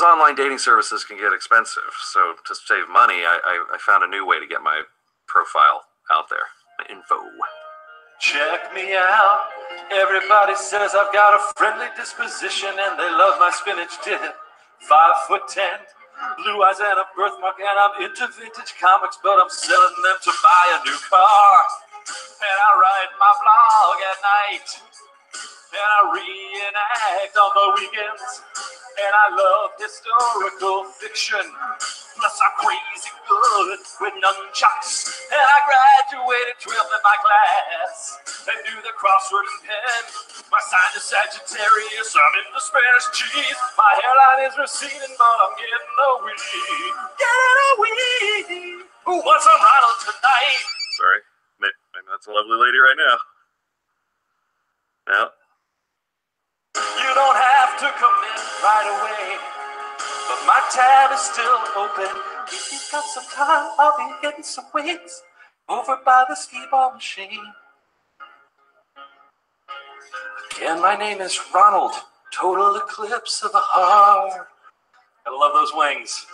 Because online dating services can get expensive. So to save money, I found a new way to get my profile out there. My info. Check me out. Everybody says I've got a friendly disposition and they love my spinach dip. 5'10", blue eyes and a birthmark, and I'm into vintage comics, but I'm selling them to buy a new car. And I write my blog at night, and I reenact on the weekends. And I love historical fiction. Plus I'm crazy good with nunchucks. And I graduated 12th in my class and do the crossword and pen. My sign is Sagittarius, I'm into Spanish cheese. My hairline is receding, but I'm getting a weed. Getting a weed. Who wants some Ronald tonight? Sorry, maybe that's a lovely lady right now. Yeah. You don't have to commit right away, but my tab is still open. If you've got some time, I'll be getting some wings over by the skee-ball machine. Again, my name is Ronald, total eclipse of the heart. I love those wings.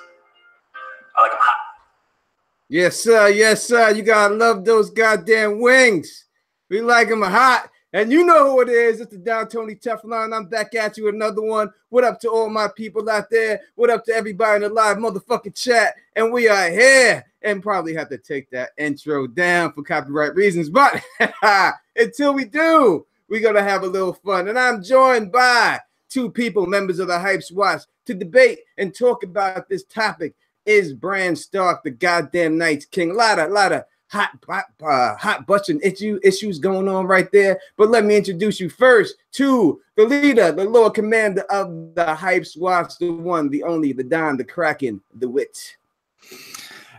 I like them hot. Yes, sir. Yes, sir. You gotta love those goddamn wings. We like them hot. And you know who it is. It's the Down Tony Teflon. I'm back at you with another one. What up to all my people out there? What up to everybody in the live motherfucking chat? And we are here. And probably have to take that intro down for copyright reasons. But until we do, we're going to have a little fun. And I'm joined by two people, members of the Hype Watch, to debate and talk about this topic. Is Bran Stark the goddamn Night's King? A lot of hot button issues going on right there. But let me introduce you first to the leader, the Lord Commander of the Hype Watch, the one, the only, the Don, the Kraken, the Wit.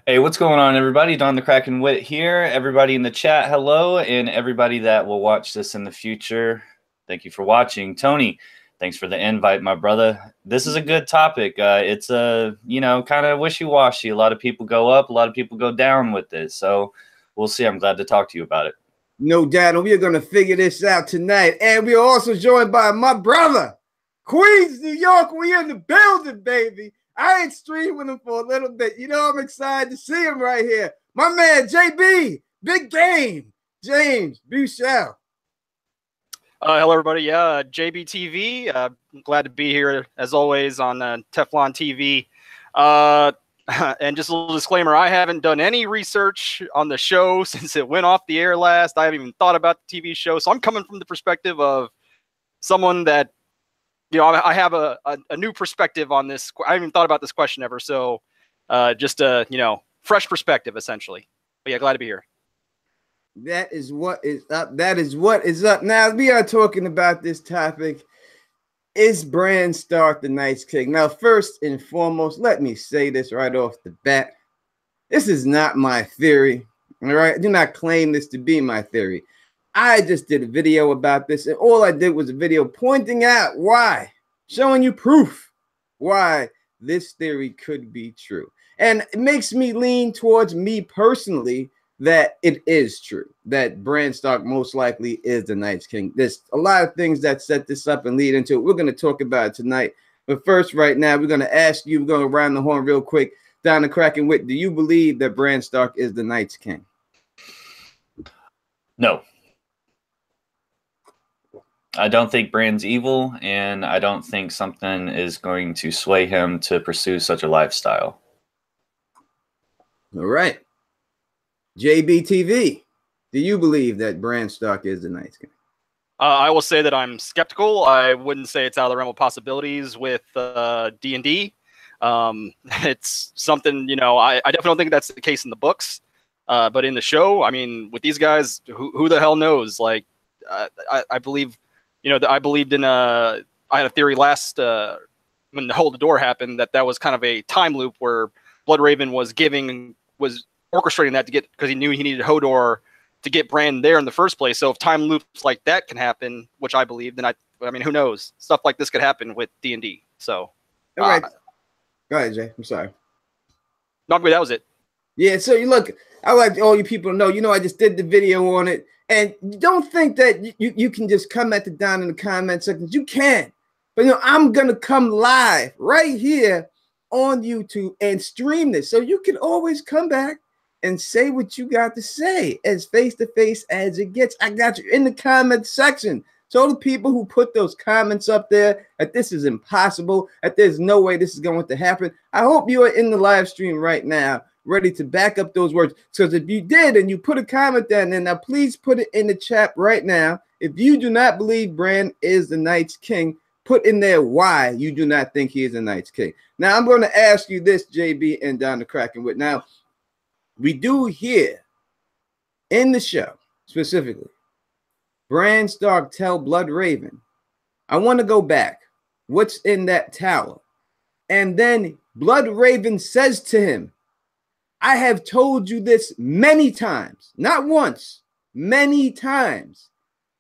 Hey, what's going on, everybody? Don the Kraken Wit here. Everybody in the chat, hello, and everybody that will watch this in the future, thank you for watching. Tony, thanks for the invite, my brother. This is a good topic. It's kind of wishy-washy. A lot of people go up, a lot of people go down with this. So we'll see. I'm glad to talk to you about it. No doubt. And we are going to figure this out tonight. And we are also joined by my brother, Queens, New York. We in the building, baby. I ain't streamed with him for a little bit. You know, I'm excited to see him right here. My man, JB, big game. James Buchel. Hello, everybody. Yeah, JBTV. Glad to be here, as always, on Teflon TV. And just a little disclaimer, I haven't done any research on the show since it went off the air last. I haven't even thought about the TV show. So I'm coming from the perspective of someone that, I have a new perspective on this. I haven't even thought about this question ever. So just a, fresh perspective, essentially. But yeah, glad to be here. That is what is up. That is what is up. Now, we are talking about this topic. Is Bran Stark the Night's King? Now, first and foremost, let me say this right off the bat. This is not my theory. All right? I do not claim this to be my theory. I just did a video about this, and all I did was a video pointing out why, showing you proof why this theory could be true. And it makes me lean towards me personally that it is true, that Bran Stark most likely is the Night's King. There's a lot of things that set this up and lead into it. We're going to talk about it tonight. But first, right now, we're going to ask you, we're going to round the horn real quick. Down the Kraken Wit, do you believe that Bran Stark is the Night's King? No. I don't think Bran's evil, and I don't think something is going to sway him to pursue such a lifestyle. All right. JBTV, do you believe that Bran Stark is the Night's King? I will say that I'm skeptical. I wouldn't say it's out of the realm of possibilities with D&D. It's something, I definitely don't think that's the case in the books. But in the show, I mean, with these guys, who the hell knows? Like, I believe, I believed in I had a theory last when the Hold the Door happened that was kind of a time loop where Bloodraven was orchestrating that to get, because he knew he needed Hodor to get Bran there in the first place. So if time loops like that can happen, which I believe, then I mean, who knows? Stuff like this could happen with D&D. So, all right. Go ahead, Jay. I'm sorry. No, that was it. Yeah. So you look, I like all you people to know, I just did the video on it, and don't think that you can just come at the down in the comment section. You can, But I'm gonna come live right here on YouTube and stream this, so you can always come back and say what you got to say, as face to face as it gets. I got you in the comment section. So all the people who put those comments up there that this is impossible, that there's no way this is going to happen, I hope you are in the live stream right now, ready to back up those words. Because if you did and you put a comment down there, now please put it in the chat right now. If you do not believe Bran is the Night's King, put in there why you do not think he is the Night's King. Now I'm going to ask you this, JB and Don the Kraken Wit. Now, we do hear in the show specifically Bran Stark tell Blood Raven, I want to go back. What's in that tower? And then Blood Raven says to him, I have told you this many times, not once, many times.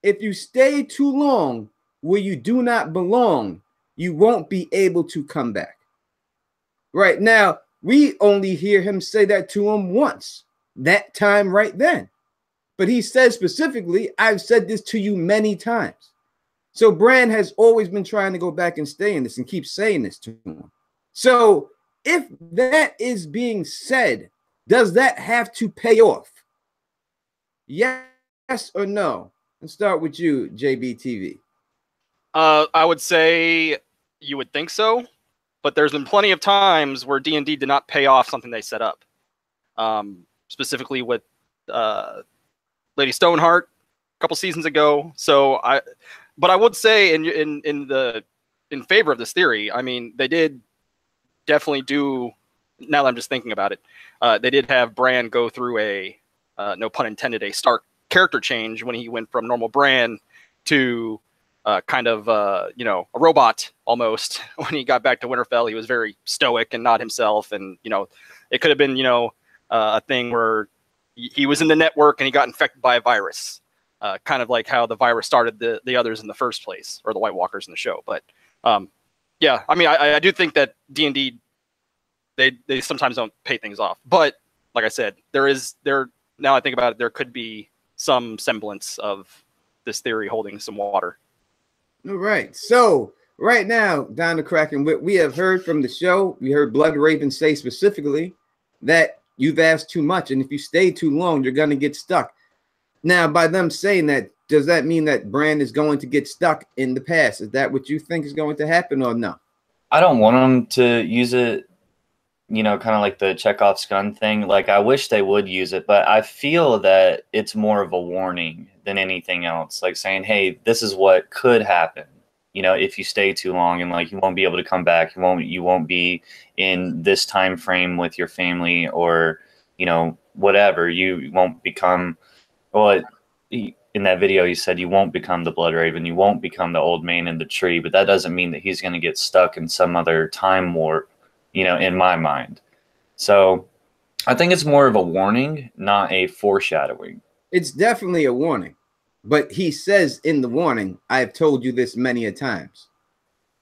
If you stay too long where you do not belong, you won't be able to come back. Right now, we only hear him say that to him once, that time right then. But he says specifically, I've said this to you many times. So Bran has always been trying to go back and stay in this and keep saying this to him. So if that is being said, does that have to pay off? Yes or no? Let's start with you, JBTV. I would say you would think so, but there's been plenty of times where D&D did not pay off something they set up. Specifically with Lady Stoneheart a couple seasons ago. But I would say in favor of this theory, I mean, they did definitely do, now that I'm just thinking about it, they did have Bran go through a, no pun intended, a stark character change when he went from normal Bran to kind of, a robot almost. When he got back to Winterfell, he was very stoic and not himself. And, it could have been, a thing where he was in the network and he got infected by a virus, kind of like how the virus started the others in the first place, or the White Walkers in the show. But yeah, I mean, I do think that D&D, they sometimes don't pay things off. But like I said, now I think about it, there could be some semblance of this theory holding some water. All right. So right now, Don the Kraken, we have heard from the show. We heard Blood Raven say specifically that you've asked too much, and if you stay too long, you're going to get stuck. Now, by them saying that, does that mean that Bran is going to get stuck in the past? Is that what you think is going to happen, or no? I don't want them to use it, kind of like the Chekhov's gun thing. Like, I wish they would use it, but I feel that it's more of a warning than anything else. Like saying, hey, this is what could happen. If you stay too long, and like you won't be able to come back, you won't be in this time frame with your family, or whatever. You won't become, well, in that video you said you won't become the Blood Raven, you won't become the old man in the tree, but that doesn't mean that he's going to get stuck in some other time warp, in my mind. So I think it's more of a warning, not a foreshadowing. It's definitely a warning. But he says in the warning, I've told you this many a times,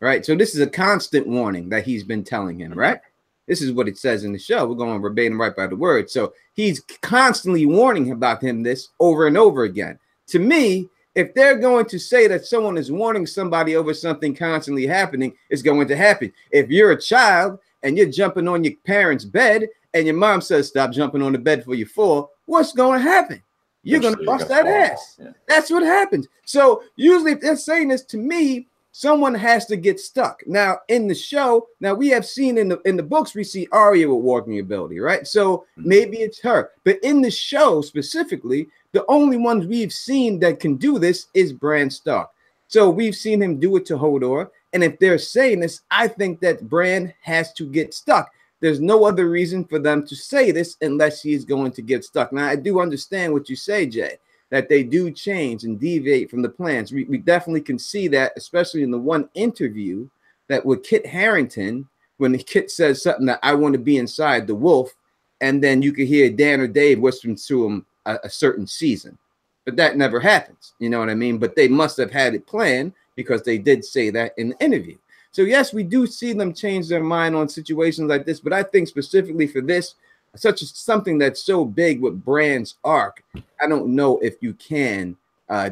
right? So this is a constant warning that he's been telling him, right? This is what it says in the show. We're going verbatim right by the word. So he's constantly warning about him this over and over again. To me, if they're going to say that someone is warning somebody over something constantly happening, it's going to happen. If you're a child and you're jumping on your parents' bed and your mom says, stop jumping on the bed before you fall, what's going to happen? You're going to bust that ass. Yeah. That's what happens. So usually if they're saying this, to me, someone has to get stuck. Now, in the show, we have seen in the books, we see Arya with walking ability, right? So maybe it's her. But in the show specifically, the only ones we've seen that can do this is Bran Stark. So we've seen him do it to Hodor. And if they're saying this, I think that Bran has to get stuck. There's no other reason for them to say this unless he's going to get stuck. Now, I do understand what you say, Jay, that they do change and deviate from the plans. We definitely can see that, especially in the one interview that with Kit Harington, when the Kit says something that I want to be inside the wolf, and then you could hear Dan or Dave whispering to him a certain season. But that never happens. You know what I mean? But they must have had it planned because they did say that in the interview. So yes, we do see them change their mind on situations like this, but I think specifically for this, something that's so big with Bran's arc, I don't know if you can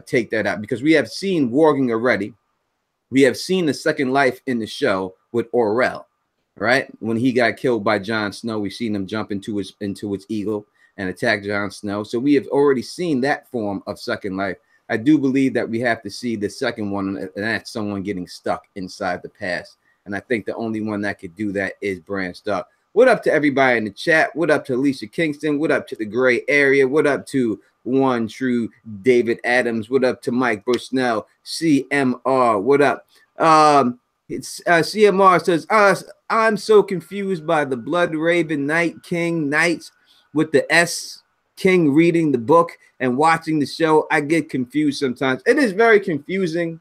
take that out, because we have seen warging already. We have seen the second life in the show with Orell, right? When he got killed by Jon Snow, we've seen him jump into its eagle and attack Jon Snow. So we have already seen that form of second life. I do believe that we have to see the second one, and that's someone getting stuck inside the past. And I think the only one that could do that is Bran Stark. What up to everybody in the chat? What up to Alicia Kingston? What up to the Gray Area? What up to One True David Adams? What up to Mike Bushnell? CMR, what up? It's CMR says, I'm so confused by the Blood Raven Night King Knights with the S King reading the book and watching the show. I get confused sometimes. It is very confusing,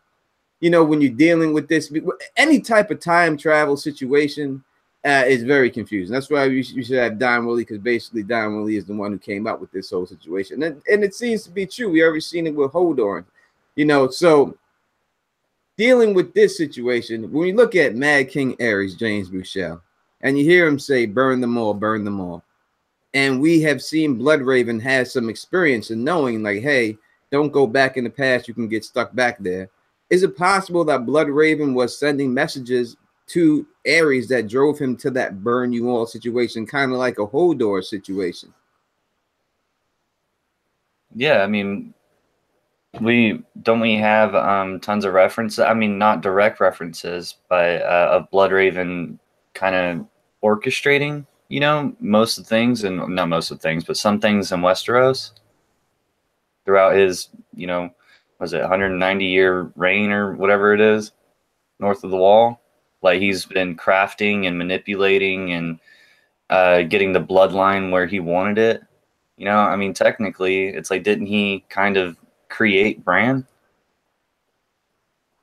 you know, when you're dealing with this. Any type of time travel situation is very confusing. That's why you should have Don Willie, because basically Don Willie is the one who came up with this whole situation. And it seems to be true. We already seen it with Hodor, you know. So dealing with this situation, when you look at Mad King Ares, James Bouchel, and you hear him say, burn them all, burn them all. And we have seen Bloodraven has some experience in knowing, like, hey, don't go back in the past. You can get stuck back there. Is it possible that Bloodraven was sending messages to Ares that drove him to that burn you all situation, kind of like a Hodor situation? Yeah, I mean, we have tons of references. I mean, not direct references, but of Bloodraven kind of orchestrating, you know, most of the things, and not most of the things, but some things in Westeros throughout his, you know, was it 190-year reign or whatever it is, north of the wall. Like, he's been crafting and manipulating and getting the bloodline where he wanted it. You know, I mean, technically, it's like, didn't he kind of create Bran?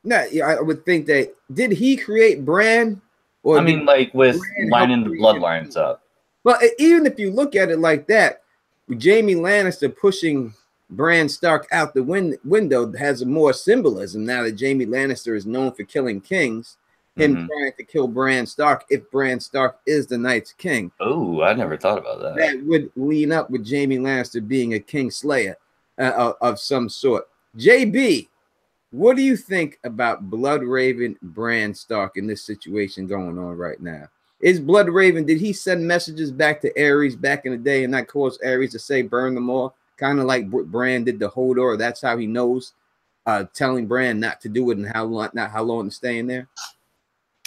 No, yeah, I would think that, did he create Bran? Or I mean, like, with lining the bloodlines up. Well, even if you look at it like that, Jaime Lannister pushing Bran Stark out the window has more symbolism now that Jaime Lannister is known for killing kings. Him trying to kill Bran Stark, if Bran Stark is the Night's King. Oh, I never thought about that. That would lean up with Jaime Lannister being a king slayer of some sort. JB, what do you think about Bloodraven Bran Stark in this situation going on right now? Is Bloodraven, did he send messages back to Ares back in the day and that caused Ares to say burn them all? Kind of like Bran did to Hodor. That's how he knows, telling Bran not to do it and how long to stay in there.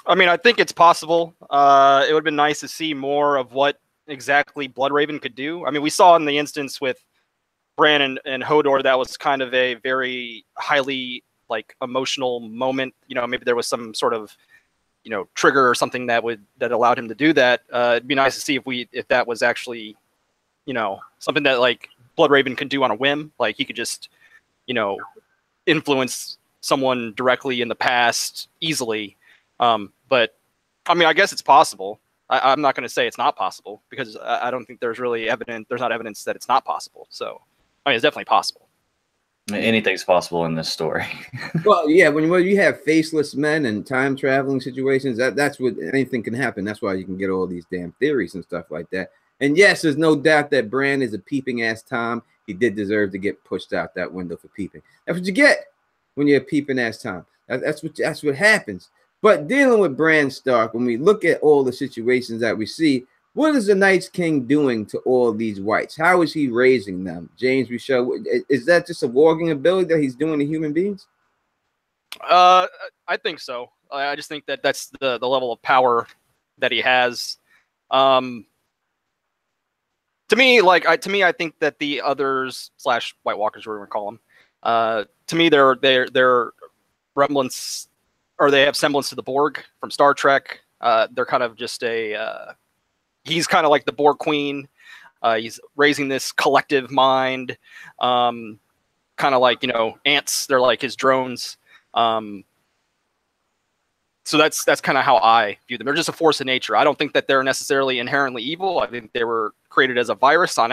I mean, I think it's possible. It would have been nice to see more of what exactly Bloodraven could do. I mean, we saw in the instance with Bran and Hodor, that was kind of a very highly, like, emotional moment. You know, maybe there was some sort of, you know, trigger or something that allowed him to do that. It'd be nice to see if that was actually, you know, something that, like, Bloodraven could do on a whim. Like, he could just, you know, influence someone directly in the past easily. But I mean, I guess it's possible. I'm not going to say it's not possible, because I don't think there's really evidence. There's not evidence that it's not possible. So, I mean, it's definitely possible. Anything's possible in this story. Well, yeah, when you have faceless men and time traveling situations, that's what anything can happen. That's why you can get all these damn theories and stuff like that. And yes, there's no doubt that Bran is a peeping ass Tom. He did deserve to get pushed out that window for peeping. That's what you get when you're a peeping ass Tom. That's what happens. But dealing with Bran Stark, when we look at all the situations that we see, what is the Night's King doing to all these whites? How is he raising them? James Michelle, is that just a warging ability that he's doing to human beings? I think so. I just think that that's the level of power that he has. To me, I think that the others / White Walkers, whatever we call them, to me, they're remnants, or they have semblance to the Borg from Star Trek. They're kind of just he's kind of like the Borg Queen. He's raising this collective mind, kind of like, you know, ants. They're like his drones. So that's kind of how I view them. They're just a force of nature. I don't think that they're necessarily inherently evil. I think they were created as a virus well,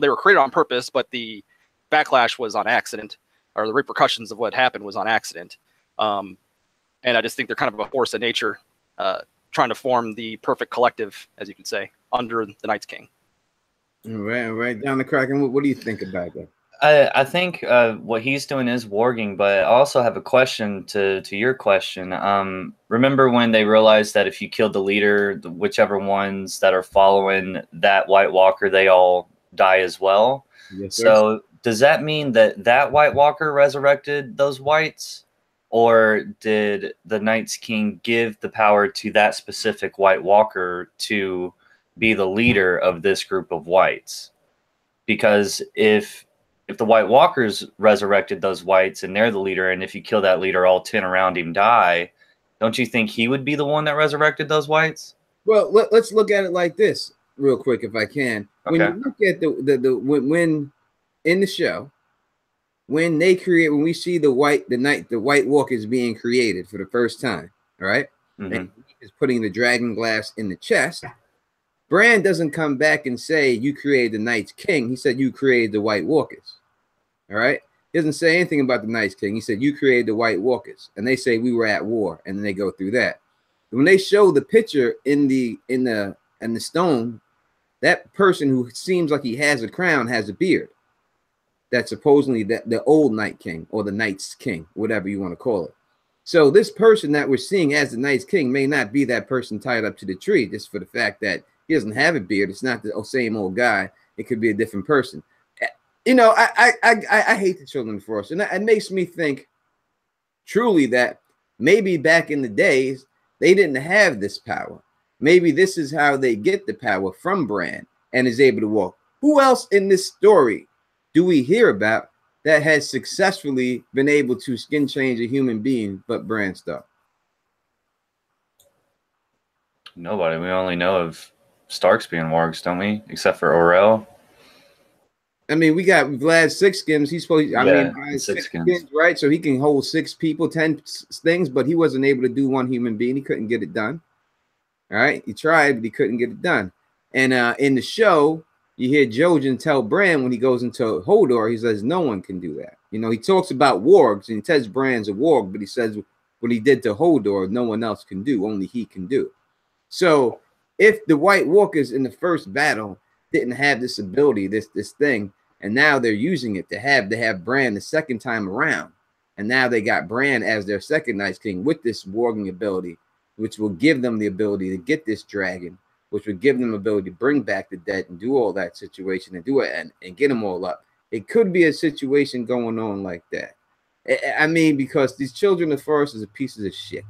they were created on purpose, but the backlash was on accident, or the repercussions of what happened was on accident. And I just think they're kind of a force of nature, trying to form the perfect collective, as you could say, under the Night's King. Right down the crack. And what do you think about that? I think what he's doing is warging, but I also have a question to your question. Remember when they realized that if you killed the leader, whichever ones that are following that White Walker, they all die as well? Yes, sir. So does that mean that that White Walker resurrected those whites? Or did the Night's King give the power to that specific White Walker to be the leader of this group of whites? Because if the White Walkers resurrected those whites and they're the leader, and if you kill that leader, all 10 around him die, don't you think he would be the one that resurrected those whites? Well, let's look at it like this real quick, if I can. When Okay. you look at when in the show, when we see the White Walkers being created for the first time, all right? Mhm. And he is putting the dragon glass in the chest. Bran doesn't come back and say you created the Night's King. He said you created the White Walkers. All right. He doesn't say anything about the Night's King. He said you created the White Walkers, and they say we were at war, and then they go through that. When they show the picture in the stone, that person who seems like he has a crown has a beard. That's supposedly the old Night King or the Night's King, whatever you want to call it. So this person that we're seeing as the Night's King may not be that person tied up to the tree, just for the fact that he doesn't have a beard. It's not the same old guy. It could be a different person. You know, I hate the Children of the Forest, and it makes me think truly that maybe back in the days they didn't have this power. Maybe this is how they get the power from Bran and is able to walk. Who else in this story do we hear about that has successfully been able to skin change a human being but Bran Stark? Nobody. We only know of Starks being wargs, don't we? Except for Orell. I mean, we got Vlad Six Skins. He's supposed. I mean, Six Skins, right? So he can hold 6 people, 10 things, but he wasn't able to do one human being. He couldn't get it done. All right, he tried, but he couldn't get it done. And in the show, you hear Jojen tell Bran when he goes into Hodor, he says no one can do that. You know, he talks about wargs and he says Bran's a warg, but he says what he did to Hodor, no one else can do. Only he can do. So if the White Walkers in the first battle didn't have this ability, this thing, and now they're using it to have Bran the second time around, and now they got Bran as their second Night's King with this warging ability, which will give them the ability to get this dragon, which would give them the ability to bring back the dead and do all that situation and do it and get them all up. It could be a situation going on like that. I mean, because these Children of the Forest is a pieces of shit.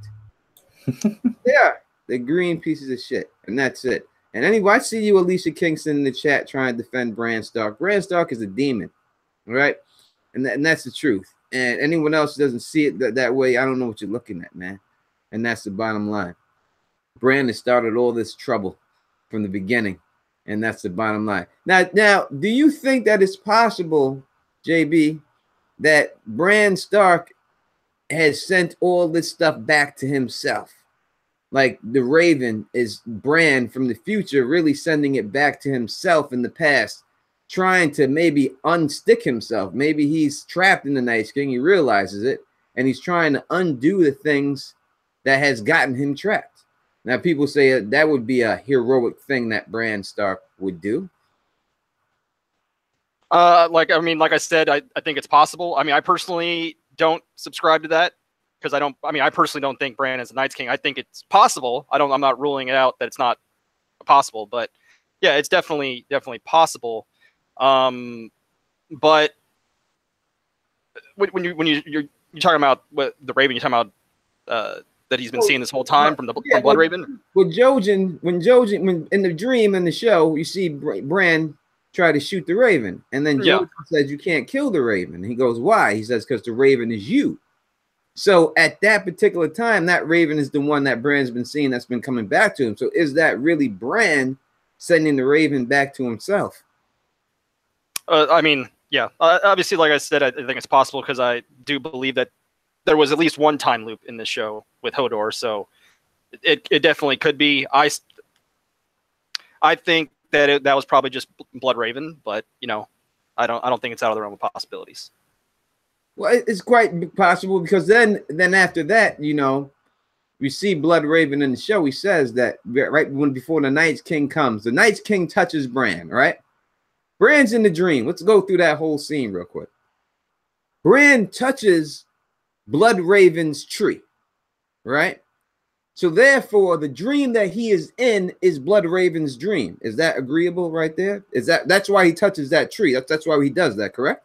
They're green pieces of shit, and that's it. And anyway, I see you, Alicia Kingston, in the chat trying to defend Bran Stark. Bran Stark is a demon, all right? And that's the truth. And anyone else doesn't see it that way, I don't know what you're looking at, man. And that's the bottom line. Bran has started all this trouble from the beginning, and that's the bottom line. Now, do you think that it's possible, JB, that Bran Stark has sent all this stuff back to himself? Like the Raven is Bran from the future really sending it back to himself in the past, trying to maybe unstick himself. Maybe he's trapped in the Night's King. He realizes it, and he's trying to undo the things that has gotten him trapped. Now, people say that would be a heroic thing that Bran Stark would do. Like I said, I think it's possible. I mean, I personally don't subscribe to that. Because I personally don't think Bran is the Night's King. I think it's possible. I'm not ruling it out that it's not possible, but yeah, it's definitely possible. But when you're talking about what the Raven, you're talking about that he's been seeing this whole time from Blood Raven. When in the dream in the show, you see Bran try to shoot the Raven, and then Jojen says you can't kill the Raven. He goes, why? He says because the Raven is you. So at that particular time, that Raven is the one that Bran's been seeing that's been coming back to him. So is that really Bran sending the Raven back to himself? I mean, yeah. Obviously, like I said, I think it's possible because I do believe that there was at least one time loop in this show with Hodor. So it definitely could be. I think that that was probably just Blood Raven, but you know, I don't think it's out of the realm of possibilities. Well, it's quite possible because then after that, you know, we see Blood Raven in the show. He says that right before the Night's King comes, the Night's King touches Bran, right? Bran's in the dream. Let's go through that whole scene real quick. Bran touches Blood Raven's tree, right? So therefore, the dream that he is in is Blood Raven's dream. Is that agreeable right there? That's why he touches that tree? That's why he does that, correct?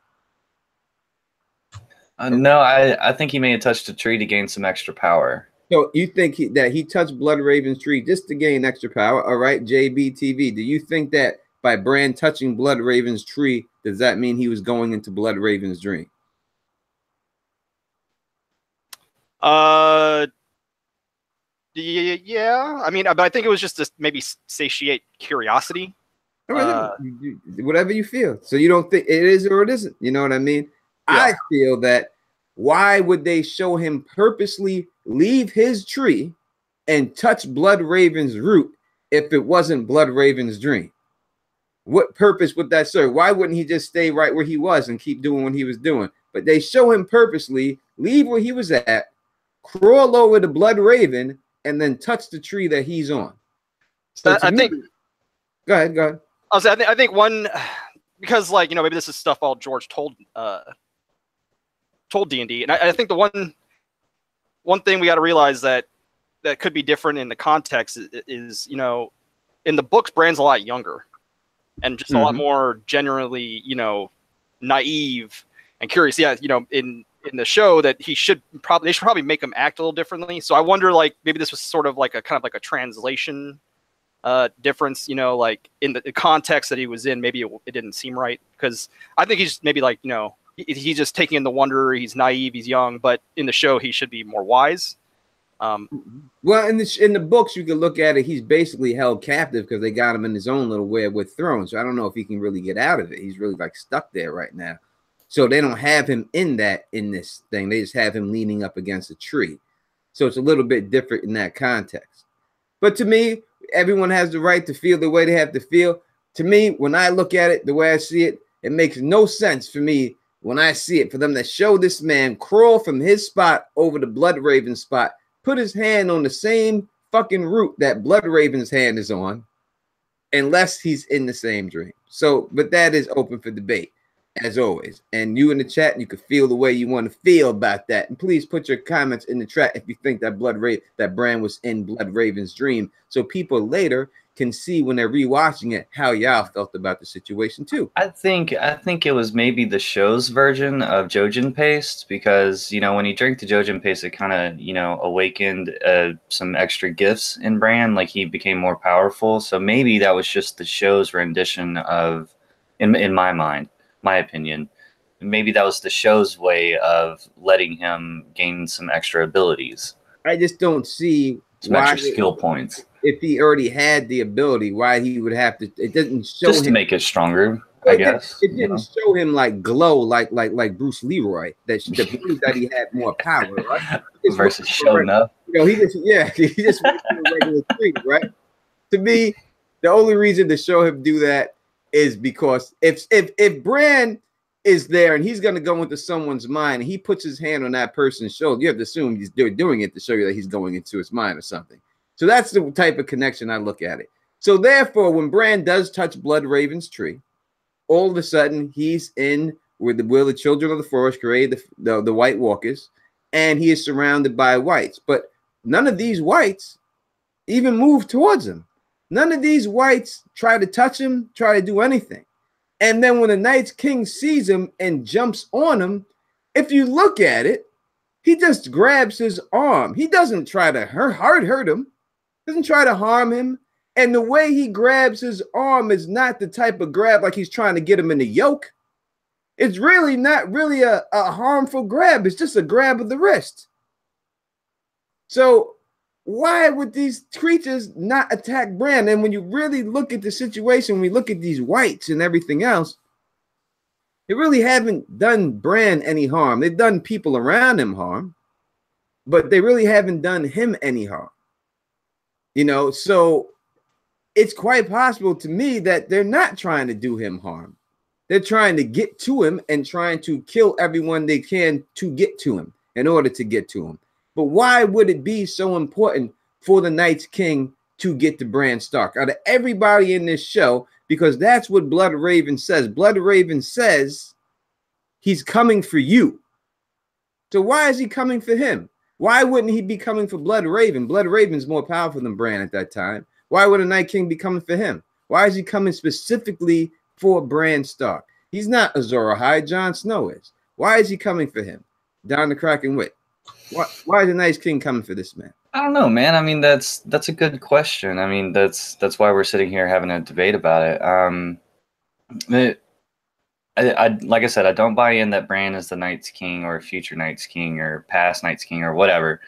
No, I think he may have touched a tree to gain some extra power. So you think that he touched Blood Raven's tree just to gain extra power? All right, JBTV. Do you think that by Bran touching Blood Raven's tree, does that mean he was going into Blood Raven's dream? Yeah. I mean, but I think it was just to maybe satiate curiosity. Whatever you feel. So you don't think it is or it isn't. You know what I mean? Yeah. I feel that why would they show him purposely leave his tree and touch Blood Raven's root if it wasn't Blood Raven's dream? What purpose would that serve? Why wouldn't he just stay right where he was and keep doing what he was doing? But they show him purposely leave where he was at, crawl over the Blood Raven, and then touch the tree that he's on. So I think. Go ahead. I think one, because like, you know, maybe this is stuff all George told D&D, and I think the one thing we got to realize that could be different in the context is, you know, in the books, Bran's a lot younger and just a lot more generally, you know, naive and curious. Yeah, you know, in the show that they should probably make him act a little differently. So I wonder, like, maybe this was sort of like a kind of like a translation difference, you know, like in the context that he was in, maybe it didn't seem right, because I think he's maybe like, you know, he's just taking in the wonder. He's naive, he's young, but in the show he should be more wise. Well, in the books, you can look at it. He's basically held captive because they got him in his own little web with thrones. So I don't know if he can really get out of it. He's really like stuck there right now. So they don't have him in this thing. They just have him leaning up against a tree. So it's a little bit different in that context. But to me, everyone has the right to feel the way they have to feel. To me, when I look at it, the way I see it, it makes no sense for me when I see it for them to show this man crawl from his spot over the Blood Raven spot, put his hand on the same fucking root that Blood Raven's hand is on, unless he's in the same dream. So, but that is open for debate, as always. And you in the chat, you can feel the way you want to feel about that. And please put your comments in the chat if you think that Bran was in Blood Raven's dream, so people later can see when they're rewatching it how y'all felt about the situation too. I think it was maybe the show's version of Jojen paste, because, you know, when he drank the Jojen paste, it kind of, you know, awakened some extra gifts in Bran, like he became more powerful. So maybe that was just the show's rendition of, in my mind, my opinion, maybe that was the show's way of letting him gain some extra abilities. I just don't see some extra skill points. If he already had the ability, why he would have to? It doesn't show just him to make it stronger. I guess it didn't show him like glow like Bruce Leroy that prove that he had more power, right? Versus showing up. You know, he just went to a regular street, right? To me, the only reason to show him do that is because if Bran is there and he's gonna go into someone's mind and he puts his hand on that person's shoulder, you have to assume he's doing it to show you that he's going into his mind or something. So that's the type of connection I look at it. So therefore, when Bran does touch Blood Raven's tree, all of a sudden he's in where the children of the forest create the White Walkers, and he is surrounded by whites. But none of these whites even move towards him. None of these whites try to touch him, try to do anything. And then when the Night's King sees him and jumps on him, if you look at it, he just grabs his arm. He doesn't try to hurt him. Doesn't try to harm him. And the way he grabs his arm is not the type of grab like he's trying to get him in the yoke. It's really not really a harmful grab. It's just a grab of the wrist. So why would these creatures not attack Bran? And when you really look at the situation, when we look at these whites and everything else, they really haven't done Bran any harm. They've done people around him harm, but they really haven't done him any harm. You know, so it's quite possible to me that they're not trying to do him harm. They're trying to get to him and trying to kill everyone they can to get to him in order to get to him. But why would it be so important for the Night's King to get to Bran Stark out of everybody in this show? Because that's what Blood Raven says. Blood Raven says he's coming for you. So why is he coming for him? Why wouldn't he be coming for Blood Raven? Blood Raven's more powerful than Bran at that time. Why would a Night King be coming for him? Why is he coming specifically for Bran Stark? He's not Azor Ahai. Jon Snow is. Why is he coming for him? Down the Kraken Wit. Why is the Night King coming for this man? I don't know, man. I mean, that's a good question. I mean, that's why we're sitting here having a debate about it. Like I said, I don't buy in that Bran is the Night's King or future Night's King or past Night's King or whatever.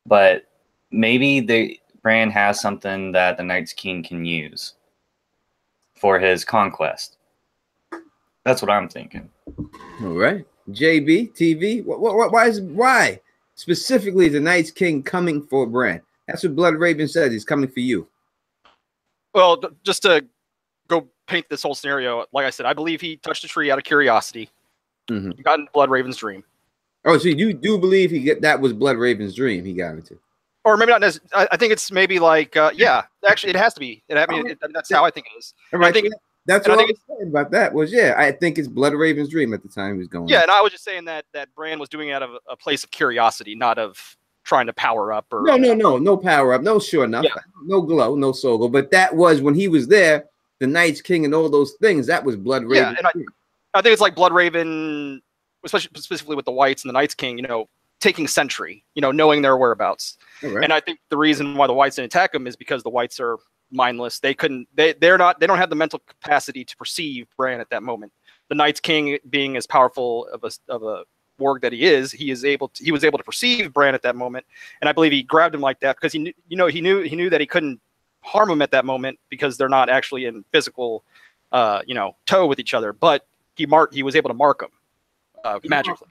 But maybe Bran has something that the Night's King can use for his conquest. That's what I'm thinking. All right, JB TV. Why specifically is the Night's King coming for Bran? That's what Blood Raven says. He's coming for you. Well, just to go paint this whole scenario, like I said, I believe he touched a tree out of curiosity. He got into Blood Raven's dream. Oh, so you do believe that was Blood Raven's dream he got into? Or maybe not necessarily. I think it's maybe like, yeah, actually, it has to be. That's how I think it is. All right, that's what I was saying about that was, yeah, I think it's Blood Raven's dream at the time he was going. Yeah, and I was just saying that Bran was doing it out of a place of curiosity, not of trying to power up. Or no power up, no sure enough, no glow, no soul glow. But that was when he was there, the Night's King and all those things. That was Blood Raven. Yeah, and I think it's like Blood Raven, especially specifically with the Whites and the Night's King, taking sentry, knowing their whereabouts. Right. And I think the reason why the Whites didn't attack him is because the Whites are mindless. They don't have the mental capacity to perceive Bran at that moment. The Night's King, being as powerful of a warg that he was able to perceive Bran at that moment. And I believe he grabbed him like that because he knew that he couldn't harm him at that moment because they're not actually in physical tow with each other, but he was able to mark him magically.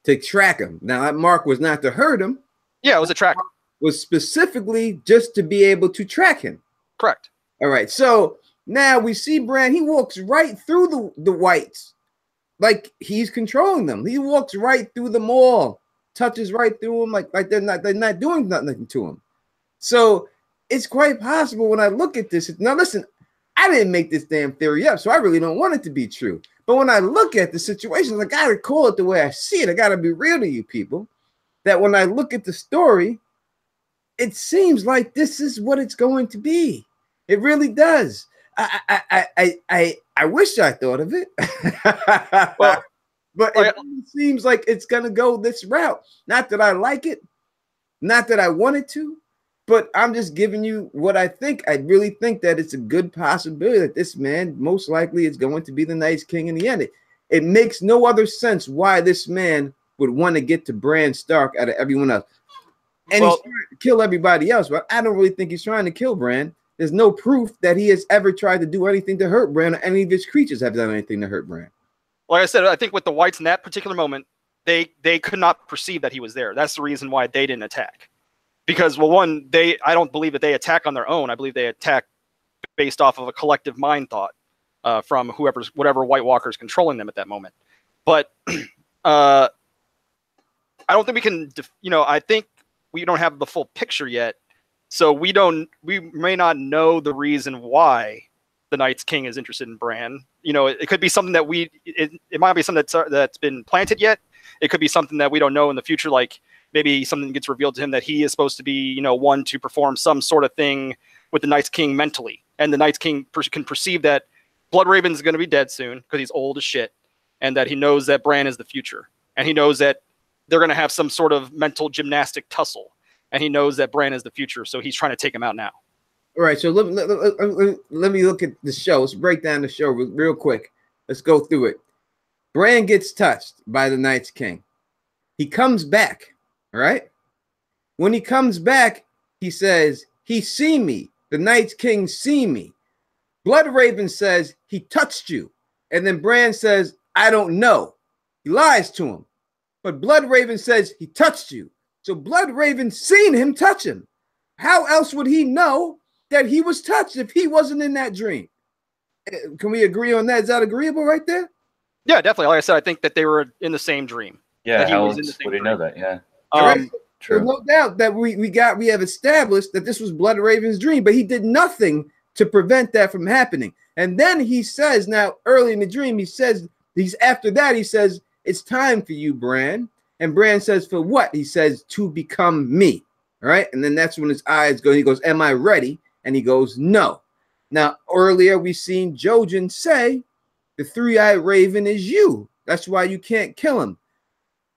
To track him. Now that mark was not to hurt him. Yeah, it was a track. Was specifically just to be able to track him. Correct. All right. So now we see Bran. He walks right through the Whites, like he's controlling them. He walks right through them all, touches right through them, like they're not doing nothing to him. So it's quite possible when I look at this. Now listen, I didn't make this damn theory up, so I really don't want it to be true. But when I look at the situation, I gotta call it the way I see it. I gotta be real to you people. That when I look at the story, it seems like this is what it's going to be. It really does. I wish I thought of it. Well, but it really seems like it's gonna go this route. Not that I like it, not that I wanted to, but I'm just giving you what I think. I really think that it's a good possibility that this man most likely is going to be the Night's King in the end. It makes no other sense why this man would want to get to Bran Stark out of everyone else. And he's trying to kill everybody else, but I don't really think he's trying to kill Bran. There's no proof that he has ever tried to do anything to hurt Bran, or any of his creatures have done anything to hurt Bran. Like I said, I think with the Whites in that particular moment, they could not perceive that he was there. That's the reason why they didn't attack. Because, well, one, I don't believe that they attack on their own. I believe they attack based off of a collective mind thought from whatever White Walker is controlling them at that moment. But I don't think we can, I think we don't have the full picture yet. So we may not know the reason why the Night's King is interested in Bran. It could be something that it might be something that's been planted yet. It could be something that we don't know in the future, like maybe something gets revealed to him that he is supposed to be, one to perform some sort of thing with the Night's King mentally. And the Night's King can perceive that Blood Raven's going to be dead soon because he's old as shit. And that he knows that Bran is the future. And he knows that they're going to have some sort of mental gymnastic tussle. And he knows that Bran is the future. So he's trying to take him out now. All right. So let me look at the show. Let's break down the show real quick. Let's go through it. Bran gets touched by the Night's King. He comes back. All right. When he comes back, he says, he see me. The Night's King see me. Blood Raven says, he touched you. And then Bran says, I don't know. He lies to him. But Blood Raven says, he touched you. So Blood Raven seen him touch him. How else would he know that he was touched if he wasn't in that dream? Can we agree on that? Is that agreeable right there? Yeah, definitely. Like I said, I think that they were in the same dream. Yeah, how else would he know that? Yeah. True. No doubt that we have established that this was Blood Raven's dream, but he did nothing to prevent that from happening. And then he says, now early in the dream, he says, after that, he says, it's time for you, Bran. And Bran says, for what? He says, to become me. All right. And then that's when his eyes go. He goes, am I ready? And he goes, no. Now, earlier we seen Jojen say, the three-eyed raven is you. That's why you can't kill him.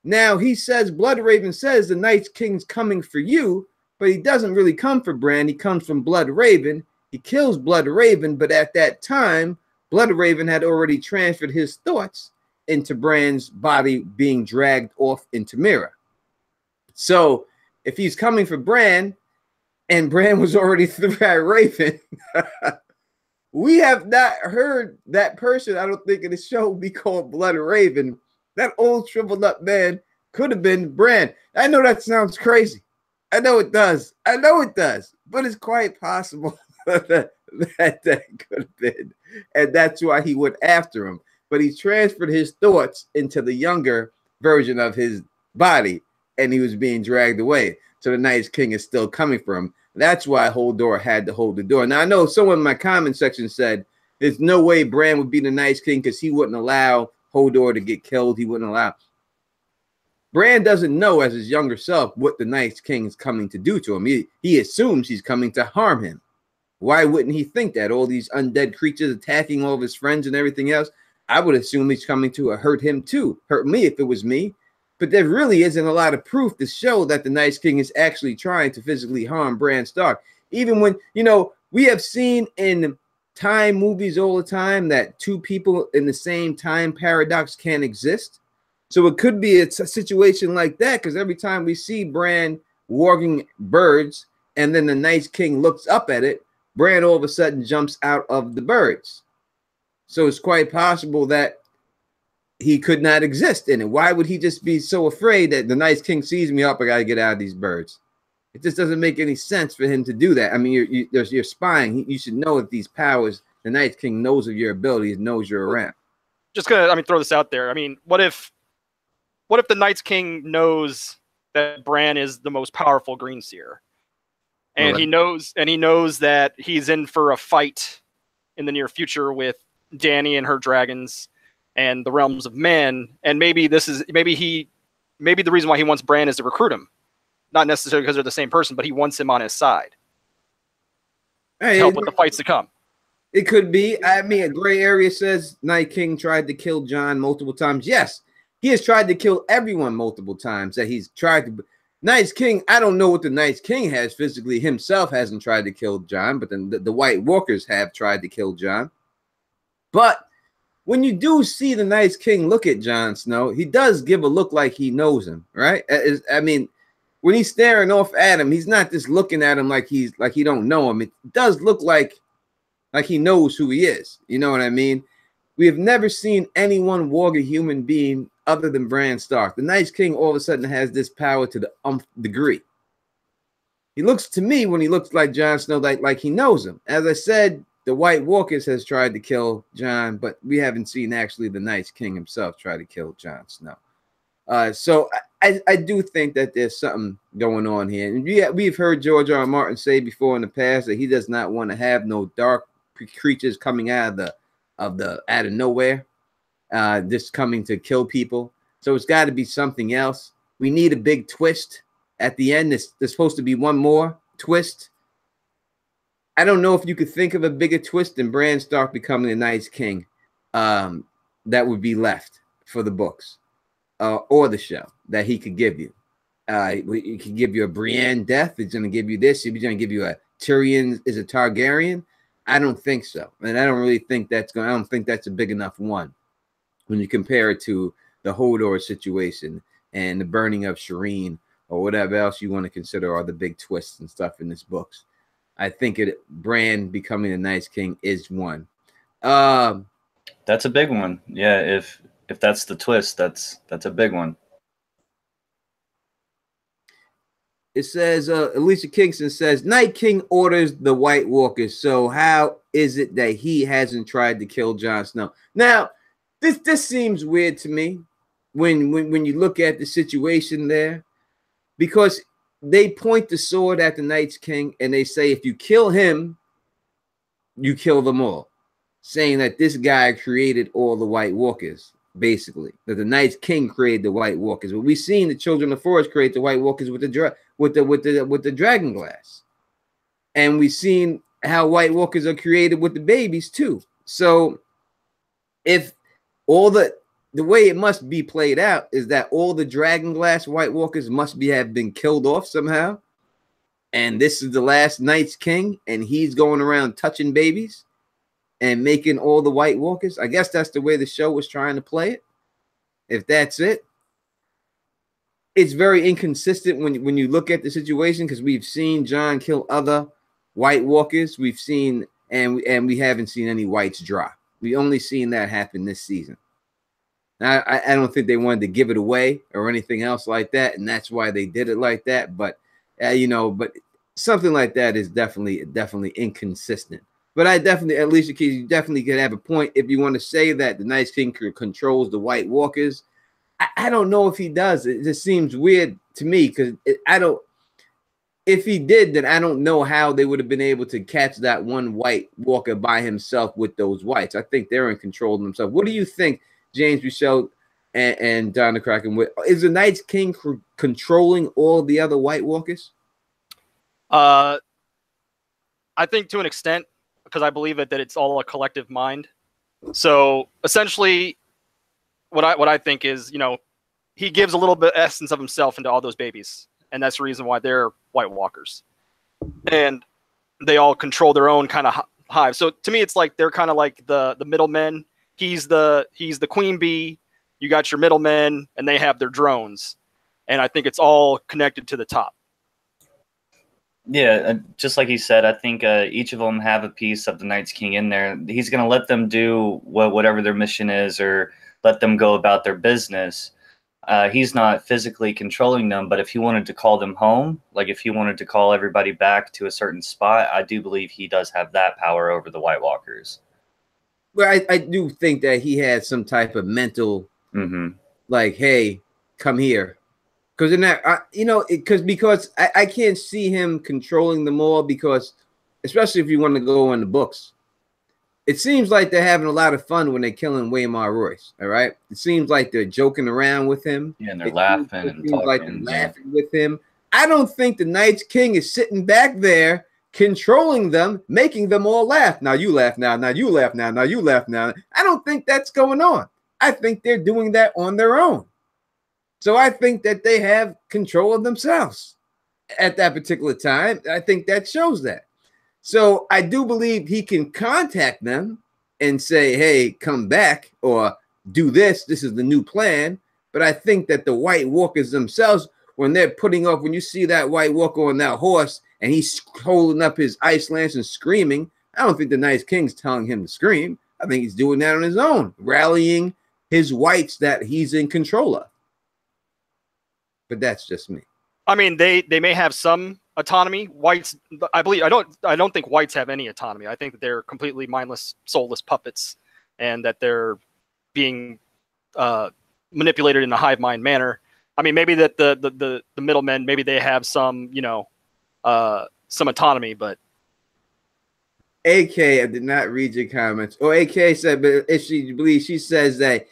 Now he says, Blood Raven says the Night King's coming for you, but he doesn't really come for Bran. He comes from Blood Raven. He kills Blood Raven, but at that time, Blood Raven had already transferred his thoughts into Bran's body being dragged off into Mira. So if he's coming for Bran, and Bran was already three-eyed raven, we have not heard that person, I don't think, in the show be called Blood Raven. That old shriveled up man could have been Bran. I know that sounds crazy. I know it does. I know it does. But it's quite possible that could have been. And that's why he went after him. But he transferred his thoughts into the younger version of his body, and he was being dragged away. So the Night King is still coming for him. That's why Hodor had to hold the door. Now, I know someone in my comment section said there's no way Bran would be the Night King because he wouldn't allow Hodor to get killed. He wouldn't allow. Bran doesn't know as his younger self what the Night King is coming to do to him. He assumes he's coming to harm him. Why wouldn't he think that? All these undead creatures attacking all of his friends and everything else. I would assume he's coming to hurt him too. Hurt me if it was me. But there really isn't a lot of proof to show that the Night King is actually trying to physically harm Bran Stark. Even when, you know, we have seen in time movies all the time that two people in the same time paradox can exist. So it could be a situation like that, because every time we see Bran warging birds and then the Night King looks up at it, Bran all of a sudden jumps out of the birds. So it's quite possible that he could not exist in it. Why would he just be so afraid that the Night King sees me up? I got to get out of these birds. It just doesn't make any sense for him to do that. I mean, you're spying. You should know that these powers, the Night King knows of your abilities, knows you're around. Just gonna, throw this out there. I mean, what if the Night King knows that Bran is the most powerful Green Seer, and he knows that he's in for a fight in the near future with Dany and her dragons and the realms of men, and maybe the reason why he wants Bran is to recruit him, not necessarily because they're the same person, but he wants him on his side to help with the fights to come. It could be. I mean, a gray area says Night King tried to kill Jon multiple times. Yes, he has tried to kill everyone multiple times. That he's tried to. Night King, I don't know what the Night King has physically. Himself hasn't tried to kill Jon, but then the White Walkers have tried to kill Jon. But when you do see the Night King look at Jon Snow, he does give a look like he knows him, right? I mean, when he's staring off at him, he's not just looking at him like he don't know him. It does look like he knows who he is. You know what I mean? We have never seen anyone warg a human being other than Bran Stark. The Night King all of a sudden has this power to the degree. He looks to me, when he looks like Jon Snow, like he knows him. As I said, the White Walkers has tried to kill Jon, but we haven't seen actually the Night King himself try to kill Jon Snow. So I do think that there's something going on here. And we've heard George R. R. Martin say before in the past that he does not want to have no dark creatures coming out of nowhere, just coming to kill people. So it's got to be something else. We need a big twist at the end. There's supposed to be one more twist. I don't know if you could think of a bigger twist than Bran Stark becoming the Night King that would be left for the books or the show that he could give you. He could give you a Brienne death. He's going to give you this. He's going to give you a Tyrion is a Targaryen. I don't think so. And I don't really think I don't think that's a big enough one when you compare it to the Hodor situation and the burning of Shireen or whatever else you want to consider are the big twists and stuff in this books. I think Bran becoming the Night King is one. That's a big one. Yeah, if that's the twist, that's a big one. It says, Alicia Kingston says, Night King orders the White Walkers. So how is it that he hasn't tried to kill Jon Snow? Now, this seems weird to me when you look at the situation there, because they point the sword at the Night King and they say, if you kill him, you kill them all, saying that this guy created all the White Walkers. basically. That the Night's King created the White Walkers. But we've seen the Children of the Forest create the White Walkers with the dragon glass, and we've seen how White Walkers are created with the babies too. So, if all the way it must be played out is that all the dragon glass White Walkers must have been killed off somehow, and this is the last Night's King, and he's going around touching babies and making all the White Walkers. I guess that's the way the show was trying to play it. If that's it, it's very inconsistent when you look at the situation, because we've seen Jon kill other White Walkers. We've seen and we haven't seen any whites drop. We only seen that happen this season. Now, I don't think they wanted to give it away or anything else like that, and that's why they did it like that. But but something like that is definitely inconsistent. But I definitely, at least you definitely could have a point if you want to say that the Night's King controls the White Walkers. I don't know if he does. It just seems weird to me, because I don't. If he did, then I don't know how they would have been able to catch that one White Walker by himself with those whites. I think they're in control of themselves. What do you think, James Michelle and Don the Kraken? Is the Night's King controlling all the other White Walkers? I think to an extent, because I believe that it's all a collective mind. So essentially, what I think is, he gives a little bit essence of himself into all those babies, and that's the reason why they're White Walkers, and they all control their own kind of hive. So to me, it's like they're kind of like the middlemen. He's the queen bee. You got your middlemen, and they have their drones, and I think it's all connected to the top. Yeah, just like he said, I think each of them have a piece of the Night's King in there. He's going to let them do whatever their mission is, or let them go about their business. He's not physically controlling them, but if he wanted to call them home, like if he wanted to call everybody back to a certain spot, I do believe he does have that power over the White Walkers. Well, I do think that he had some type of mental, like, hey, come here. Because in that, because I can't see him controlling them all, because especially if you want to go in the books, it seems like they're having a lot of fun when they're killing Waymar Royce. All right, it seems like they're joking around with him. Yeah, and they're laughing and talking. Like they're laughing with him. I don't think the Night's King is sitting back there controlling them, making them all laugh. Now you laugh now. Now you laugh now. Now you laugh now. I don't think that's going on. I think they're doing that on their own. So I think that they have control of themselves at that particular time. I think that shows that. So I do believe he can contact them and say, hey, come back or do this. This is the new plan. But I think that the White Walkers themselves, when they're putting off, when you see that White Walker on that horse and he's holding up his ice lance and screaming, I don't think the Night's King's telling him to scream. I think he's doing that on his own, rallying his whites that he's in control of. But that's just me. I mean, they may have some autonomy. Whites, I don't think whites have any autonomy. I think that they're completely mindless, soulless puppets, and that they're being manipulated in a hive mind manner. I mean, maybe that the middlemen, maybe they have some, some autonomy, but. AK, I did not read your comments. Or AK said, but if she believes, she says that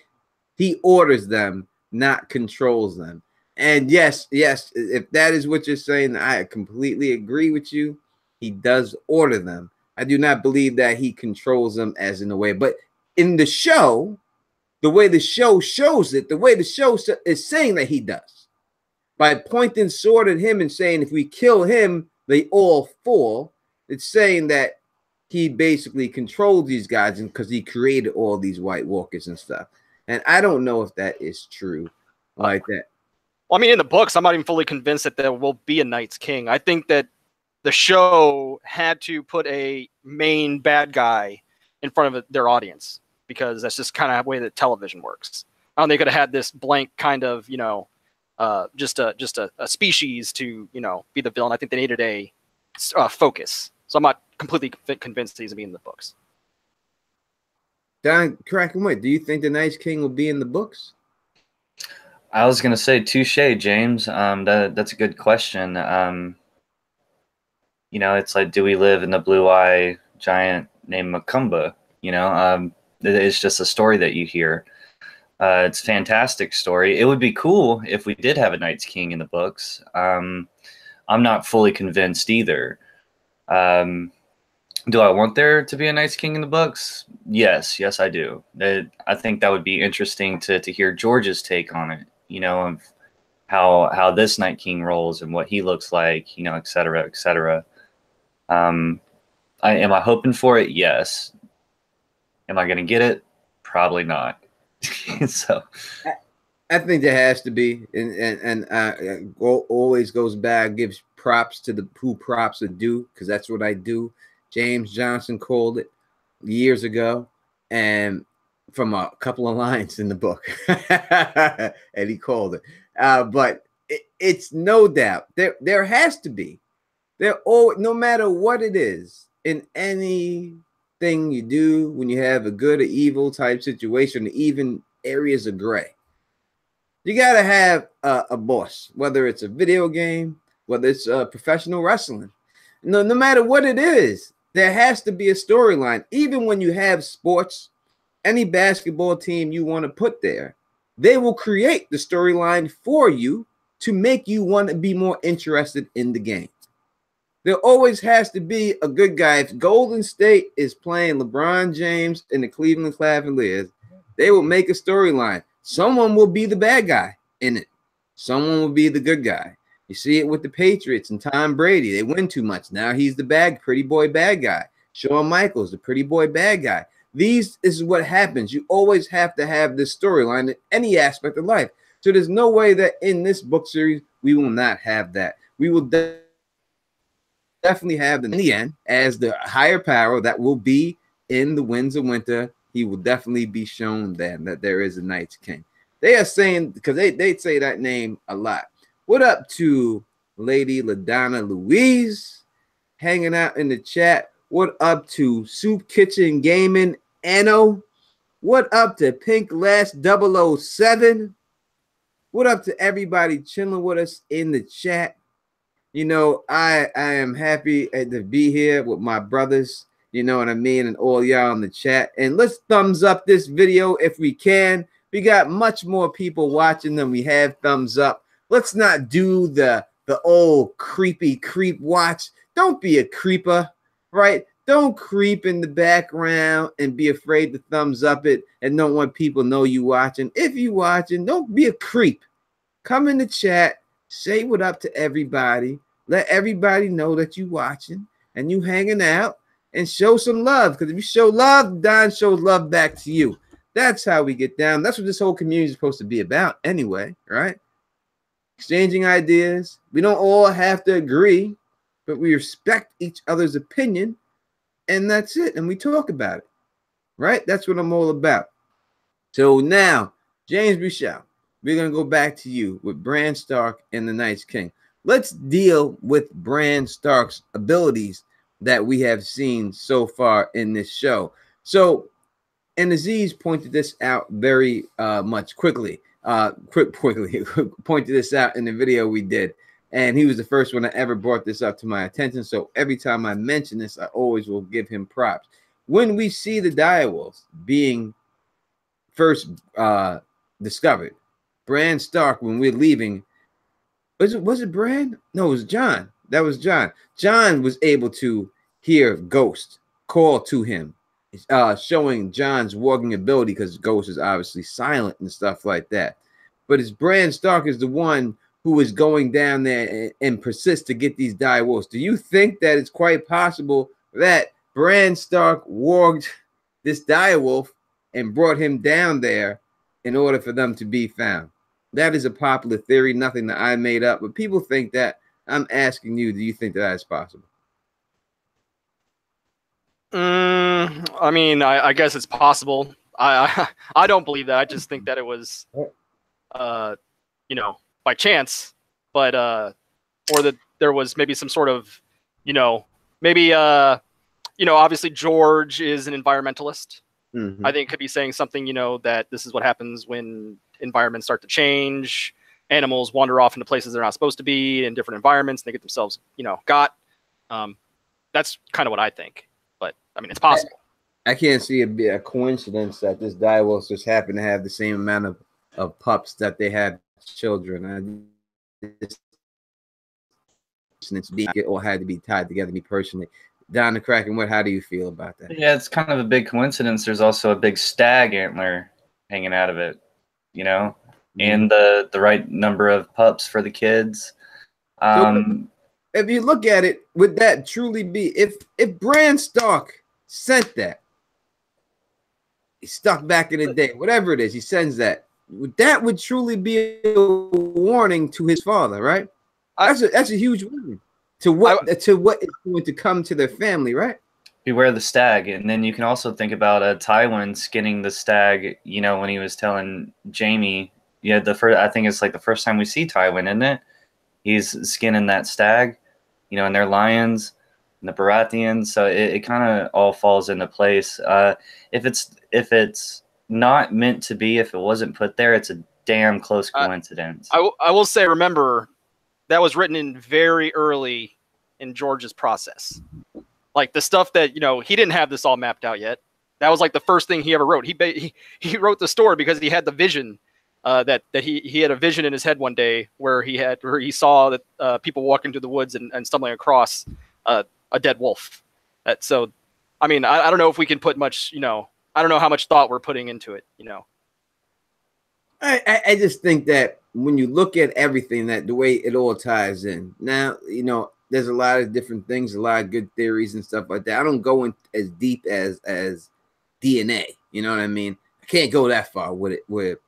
he orders them, not controls them. And yes, if that is what you're saying, I completely agree with you. He does order them. I do not believe that he controls them as in a way. But in the show, the way the show shows it, the way the show is saying that he does. By pointing sword at him and saying, if we kill him, they all fall. It's saying that he basically controlled these guys because he created all these White Walkers and stuff. And I don't know if that is true like that. Well, I mean, in the books, I'm not even fully convinced that there will be a Night's King. I think that the show had to put a main bad guy in front of their audience, because that's just kind of the way that television works. I don't think they could have had this blank kind of, just a species to, be the villain. I think they needed a focus. So I'm not completely convinced he's going to be in the books. Don Kraken, what do you think the Night's King will be in the books? I was going to say touche, James. That's a good question. It's like, do we live in the blue-eye giant named Macumba? It's just a story that you hear. It's a fantastic story. It would be cool if we did have a Night's King in the books. I'm not fully convinced either. Do I want there to be a Night's King in the books? Yes, I do. I think that would be interesting to hear George's take on it, you know, of how this Night King rolls and what he looks like, you know, et cetera, et cetera. Am I hoping for it? Yes. Am I going to get it? Probably not. So I think there has to be, and always goes back, gives props to the who props are due, because that's what I do. James Johnson called it years ago, and from a couple of lines in the book, and he called it. But it's no doubt there has to be. No matter what it is, in anything you do, when you have a good or evil type situation, even areas of gray, you got to have a boss, whether it's a video game, whether it's professional wrestling. No matter what it is, there has to be a storyline. Even when you have sports, any basketball team you want to put there, they will create the storyline for you to make you want to be more interested in the game. There always has to be a good guy. If Golden State is playing LeBron James and the Cleveland Cavaliers, they will make a storyline. Someone will be the bad guy in it. Someone will be the good guy. You see it with the Patriots and Tom Brady. They win too much. Now he's the pretty boy bad guy. Shawn Michaels, the pretty boy bad guy. This is what happens. You always have to have this storyline in any aspect of life. So there's no way that in this book series we will not have that. We will definitely have in the end as the higher power that will be in the Winds of Winter. He will definitely be shown then that there is a Night's King. They are saying, because they say that name a lot. What up to Lady LaDonna Louise hanging out in the chat? What up to Soup Kitchen Gaming Anno? What up to Pink Lash 007? What up to everybody chilling with us in the chat? You know, I am happy to be here with my brothers, you know what I mean, and all y'all in the chat. And let's thumbs up this video if we can. We got much more people watching than we have thumbs up. Let's not do the old creepy creep watch. Don't be a creeper, right? Don't creep in the background and be afraid to thumbs up it and don't want people to know you watching. If you watching, don't be a creep. Come in the chat, say what up to everybody. Let everybody know that you watching and you hanging out, and show some love. Because if you show love, Don shows love back to you. That's how we get down. That's what this whole community is supposed to be about anyway, right? Exchanging ideas. We don't all have to agree, but we respect each other's opinion, and that's it. And we talk about it, right? That's what I'm all about. So now, James Michelle, we're going to go back to you with Bran Stark and the Night's King. Let's deal with Bran Stark's abilities that we have seen so far in this show. So, and Aziz pointed this out very much quickly. Pointed this out in the video we did, and he was the first one that ever brought this up to my attention. So every time I mention this, I always will give him props. When we see the direwolves being first discovered, Bran Stark, when we're leaving, was it Bran? No, it was John. That was John. John was able to hear Ghost call to him, showing John's walking ability, because Ghost is obviously silent and stuff like that. But it's Bran Stark is the one who is going down there and persists to get these direwolves. Do you think that it's quite possible that Bran Stark warged this direwolf and brought him down there in order for them to be found? That is a popular theory, nothing that I made up, but people think that. I'm asking you, do you think that is possible? I mean, I guess it's possible. I don't believe that. I just think that it was, you know, by chance, but or that there was maybe some sort of, you know, maybe you know, obviously George is an environmentalist. Mm-hmm. I think it could be saying something, you know, that this is what happens when environments start to change. Animals wander off into places they're not supposed to be in different environments, and they get themselves, you know, got. That's kind of what I think. But I mean, it's possible. I can't see it be a coincidence that this direwolf just happened to have the same amount of pups that they had children. It's being it all had to be tied together. Me personally, Don the Kraken, what? How do you feel about that? Yeah, it's kind of a big coincidence. There's also a big stag antler hanging out of it, you know, and the right number of pups for the kids. So if you look at it, would that truly be if Bran Stark sent that? He stuck back in the day, whatever it is, he sends that. That would truly be a warning to his father, right? That's a huge warning to what is going to come to their family, right? Beware the stag, and then you can also think about Tywin skinning the stag. You know, when he was telling Jaime, yeah, I think it's like the first time we see Tywin, isn't it? He's skinning that stag, you know, and they're lions and the Baratheons. So it kind of all falls into place. If it's not meant to be, if it wasn't put there, it's a damn close coincidence. I will say, remember, that was written in very early in George's process. Like the stuff that, you know, he didn't have this all mapped out yet. That was like the first thing he ever wrote. He wrote the story because he had the vision that he had a vision in his head one day where he saw that people walking through the woods and stumbling across a dead wolf. So, I mean, I don't know if we can put much, you know, I don't know how much thought we're putting into it, you know. I just think that when you look at everything, that the way it all ties in. Now, you know, there's a lot of different things, a lot of good theories and stuff like that. I don't go in as deep as DNA. You know what I mean? I can't go that far with it, with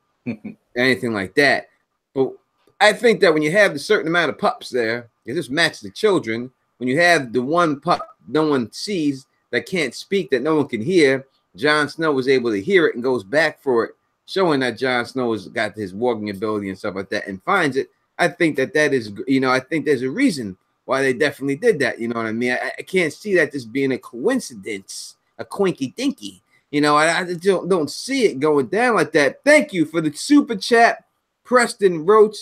anything like that. But I think that when you have a certain amount of pups there, it just matches the children. When you have the one pup no one sees, that can't speak, that no one can hear, Jon Snow was able to hear it and goes back for it, showing that Jon Snow has got his walking ability and stuff like that, and finds it. I think that is, you know, I think there's a reason why they definitely did that. You know what I mean? I can't see that just being a coincidence, a coinky dinky. You know, I don't see it going down like that. Thank you for the super chat, Preston Roach.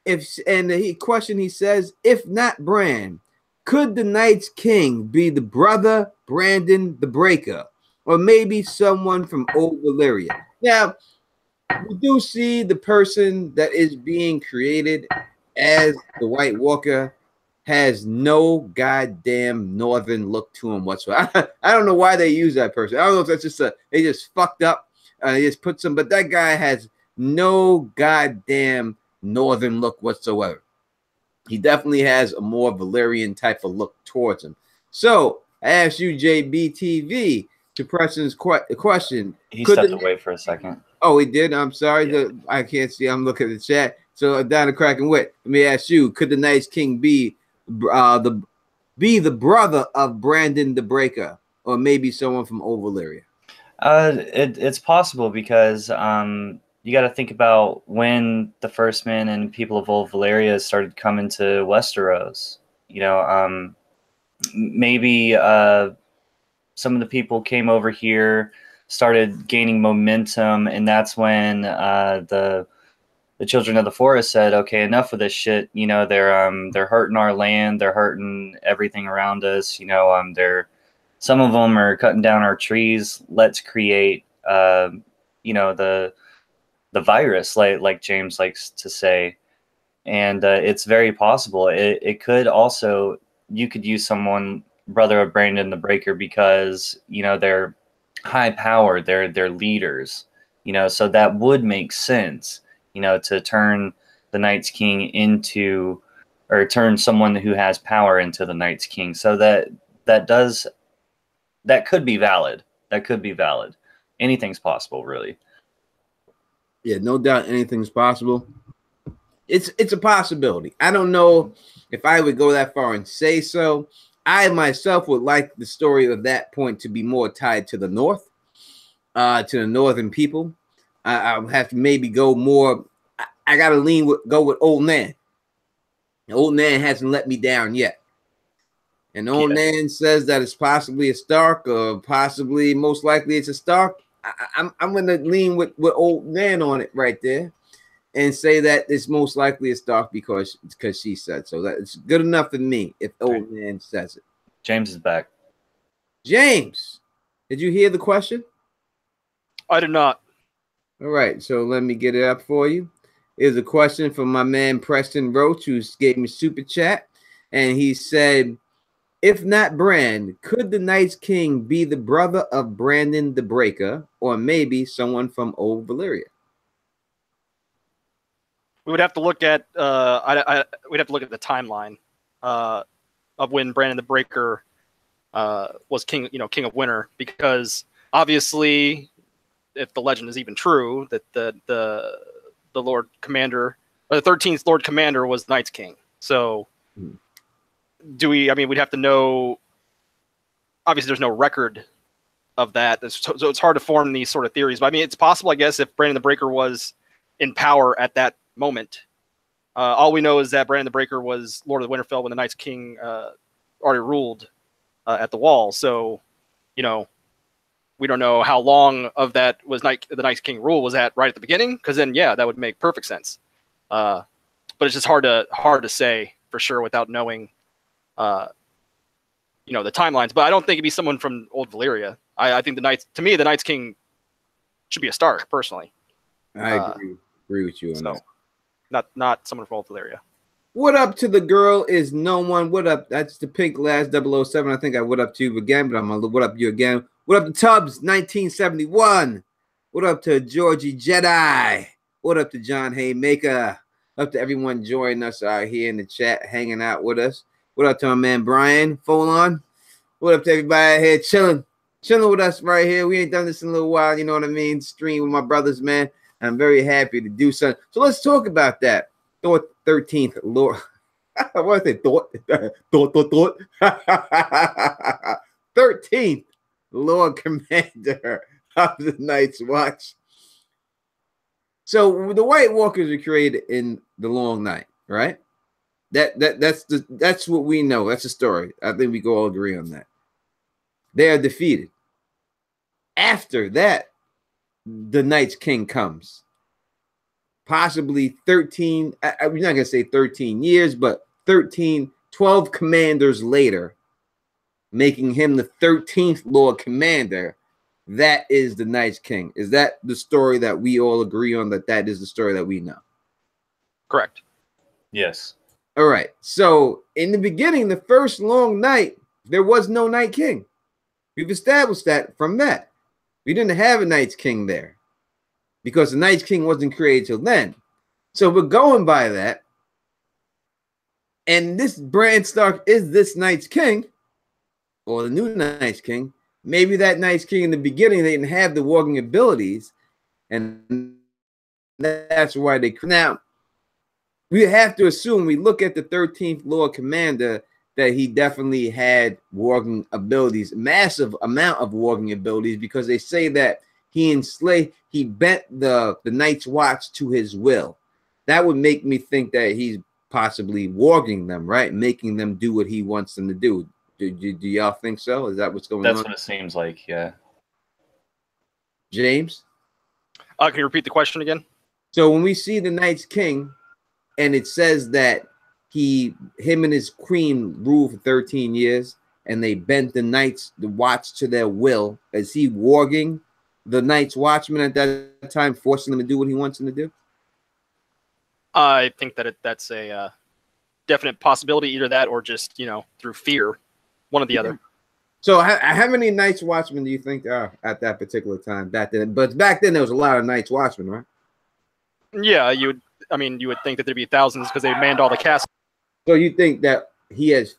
He says, if not Bran, could the Night's King be the brother Brandon the Breaker, or maybe someone from Old Valyria? Now, we do see the person that is being created as the White Walker has no goddamn northern look to him whatsoever. I don't know why they use that person. I don't know if that's just they just fucked up. They just put some, but that guy has no goddamn northern look whatsoever. He definitely has a more Valyrian type of look towards him. So I asked you, JBTV, to Preston's question. He stepped away for a second. Oh, he did? I'm sorry. Yeah. I can't see. I'm looking at the chat. So down the Kraken Wit, let me ask you, could the Night's King be the brother of Brandon the Breaker, or maybe someone from Old Valyria? It's possible because you got to think about when the First Men and people of Old Valyria started coming to Westeros. You know, maybe some of the people came over here, started gaining momentum, and that's when the Children of the Forest said, okay, enough of this shit. You know, they're hurting our land, they're hurting everything around us. You know, some of them are cutting down our trees. Let's create you know, the virus, like James likes to say. And it's very possible. It could also, you could use someone, brother of Brandon the Breaker, because, you know, they're high power, they're leaders, you know, so that would make sense, you know, to turn the Night's King into, or turn someone who has power into the Night's King. So that could be valid. That could be valid. Anything's possible, really. Yeah, no doubt anything's possible. It's a possibility. I don't know if I would go that far and say so. I myself would like the story of that point to be more tied to the north, to the northern people. I'll have to maybe go more. I gotta go with Old Nan. Old Nan hasn't let me down yet. And Old Nan says that it's possibly a Stark, or possibly, most likely, it's a Stark. I'm gonna lean with Old Nan on it right there, and say that it's most likely a Stark because she said so. That it's good enough for me if Old Nan says it. James is back. James, Did you hear the question? I did not. All right, so let me get it up for you. Here's a question from my man Preston Roach, who gave me super chat, and he said, if not Bran, could the Night's King be the brother of Brandon the Breaker, or maybe someone from Old Valyria? We would have to look at we'd have to look at the timeline of when Brandon the Breaker was king, king of Winter, because obviously, if the legend is even true, that the Lord Commander, or the 13th Lord Commander, was Night's King. So, we'd have to know. Obviously, there's no record of that, so it's hard to form these sort of theories. But I mean, it's possible, I guess, if Brandon the Breaker was in power at that moment. All we know is that Bran the Breaker was Lord of the Winterfell when the Night's King already ruled at the Wall. So, we don't know how long of that was the Night's King rule was at right at the beginning, because then, yeah, that would make perfect sense. But it's just hard to say for sure without knowing, the timelines. But I don't think it'd be someone from Old Valyria. I think the Night's King should be a Stark, personally. I agree with you on that. Not someone from Old Valyria. What up to the girl is no one. What up? That's the pink glass 007. I think I would up to you again, but I'm gonna what up you again. What up to Tubbs 1971? What up to Georgie Jedi? What up to John Haymaker? Up to everyone joining us out here in the chat, hanging out with us. What up to my man Brian Folon? What up to everybody out here chilling with us right here? We ain't done this in a little while, you know what I mean? Stream with my brothers, man. I'm very happy to do so. So let's talk about that. Thor 13th Lord. What did I say? Thought. 13th Lord Commander of the Night's Watch. So the White Walkers were created in the Long Night, right? That's what we know. That's the story. I think we can all agree on that. They are defeated. After that, the Night's King comes. Possibly 13, I'm not going to say 13 years, but 12 commanders later, making him the 13th Lord Commander. That is the Night's King. Is that the story that we all agree on, that is the story that we know? Correct. Yes. All right. So in the beginning, the first long night, there was no Night King. We've established that from that. We didn't have a Night's King there because the Night's King wasn't created till then. So we're going by that. And this Bran Stark is this Night's King, or the new Night's King. Maybe that Night's King in the beginning, they didn't have the walking abilities. And that's why they... Now, we have to assume, we look at the 13th Lord Commander, that he definitely had walking abilities, massive amount of walking abilities, because they say that he bent the Night's Watch to his will. That would make me think that he's possibly walking them, right? Making them do what he wants them to do. Do y'all think so? Is that what's going on? That's what it seems like, yeah. James? Can you repeat the question again? So when we see the Night's King, and it says that him and his queen ruled for 13 years, and they bent the watch to their will. Is he warging the Night's Watchmen at that time, forcing them to do what he wants them to do? I think that's a definite possibility, either that or just, through fear, one or the other. So how many Night's Watchmen do you think there are at that particular time back then? But back then there was a lot of Night's Watchmen, right? Yeah, you would think that there'd be thousands because they manned all the castles. So you think that he has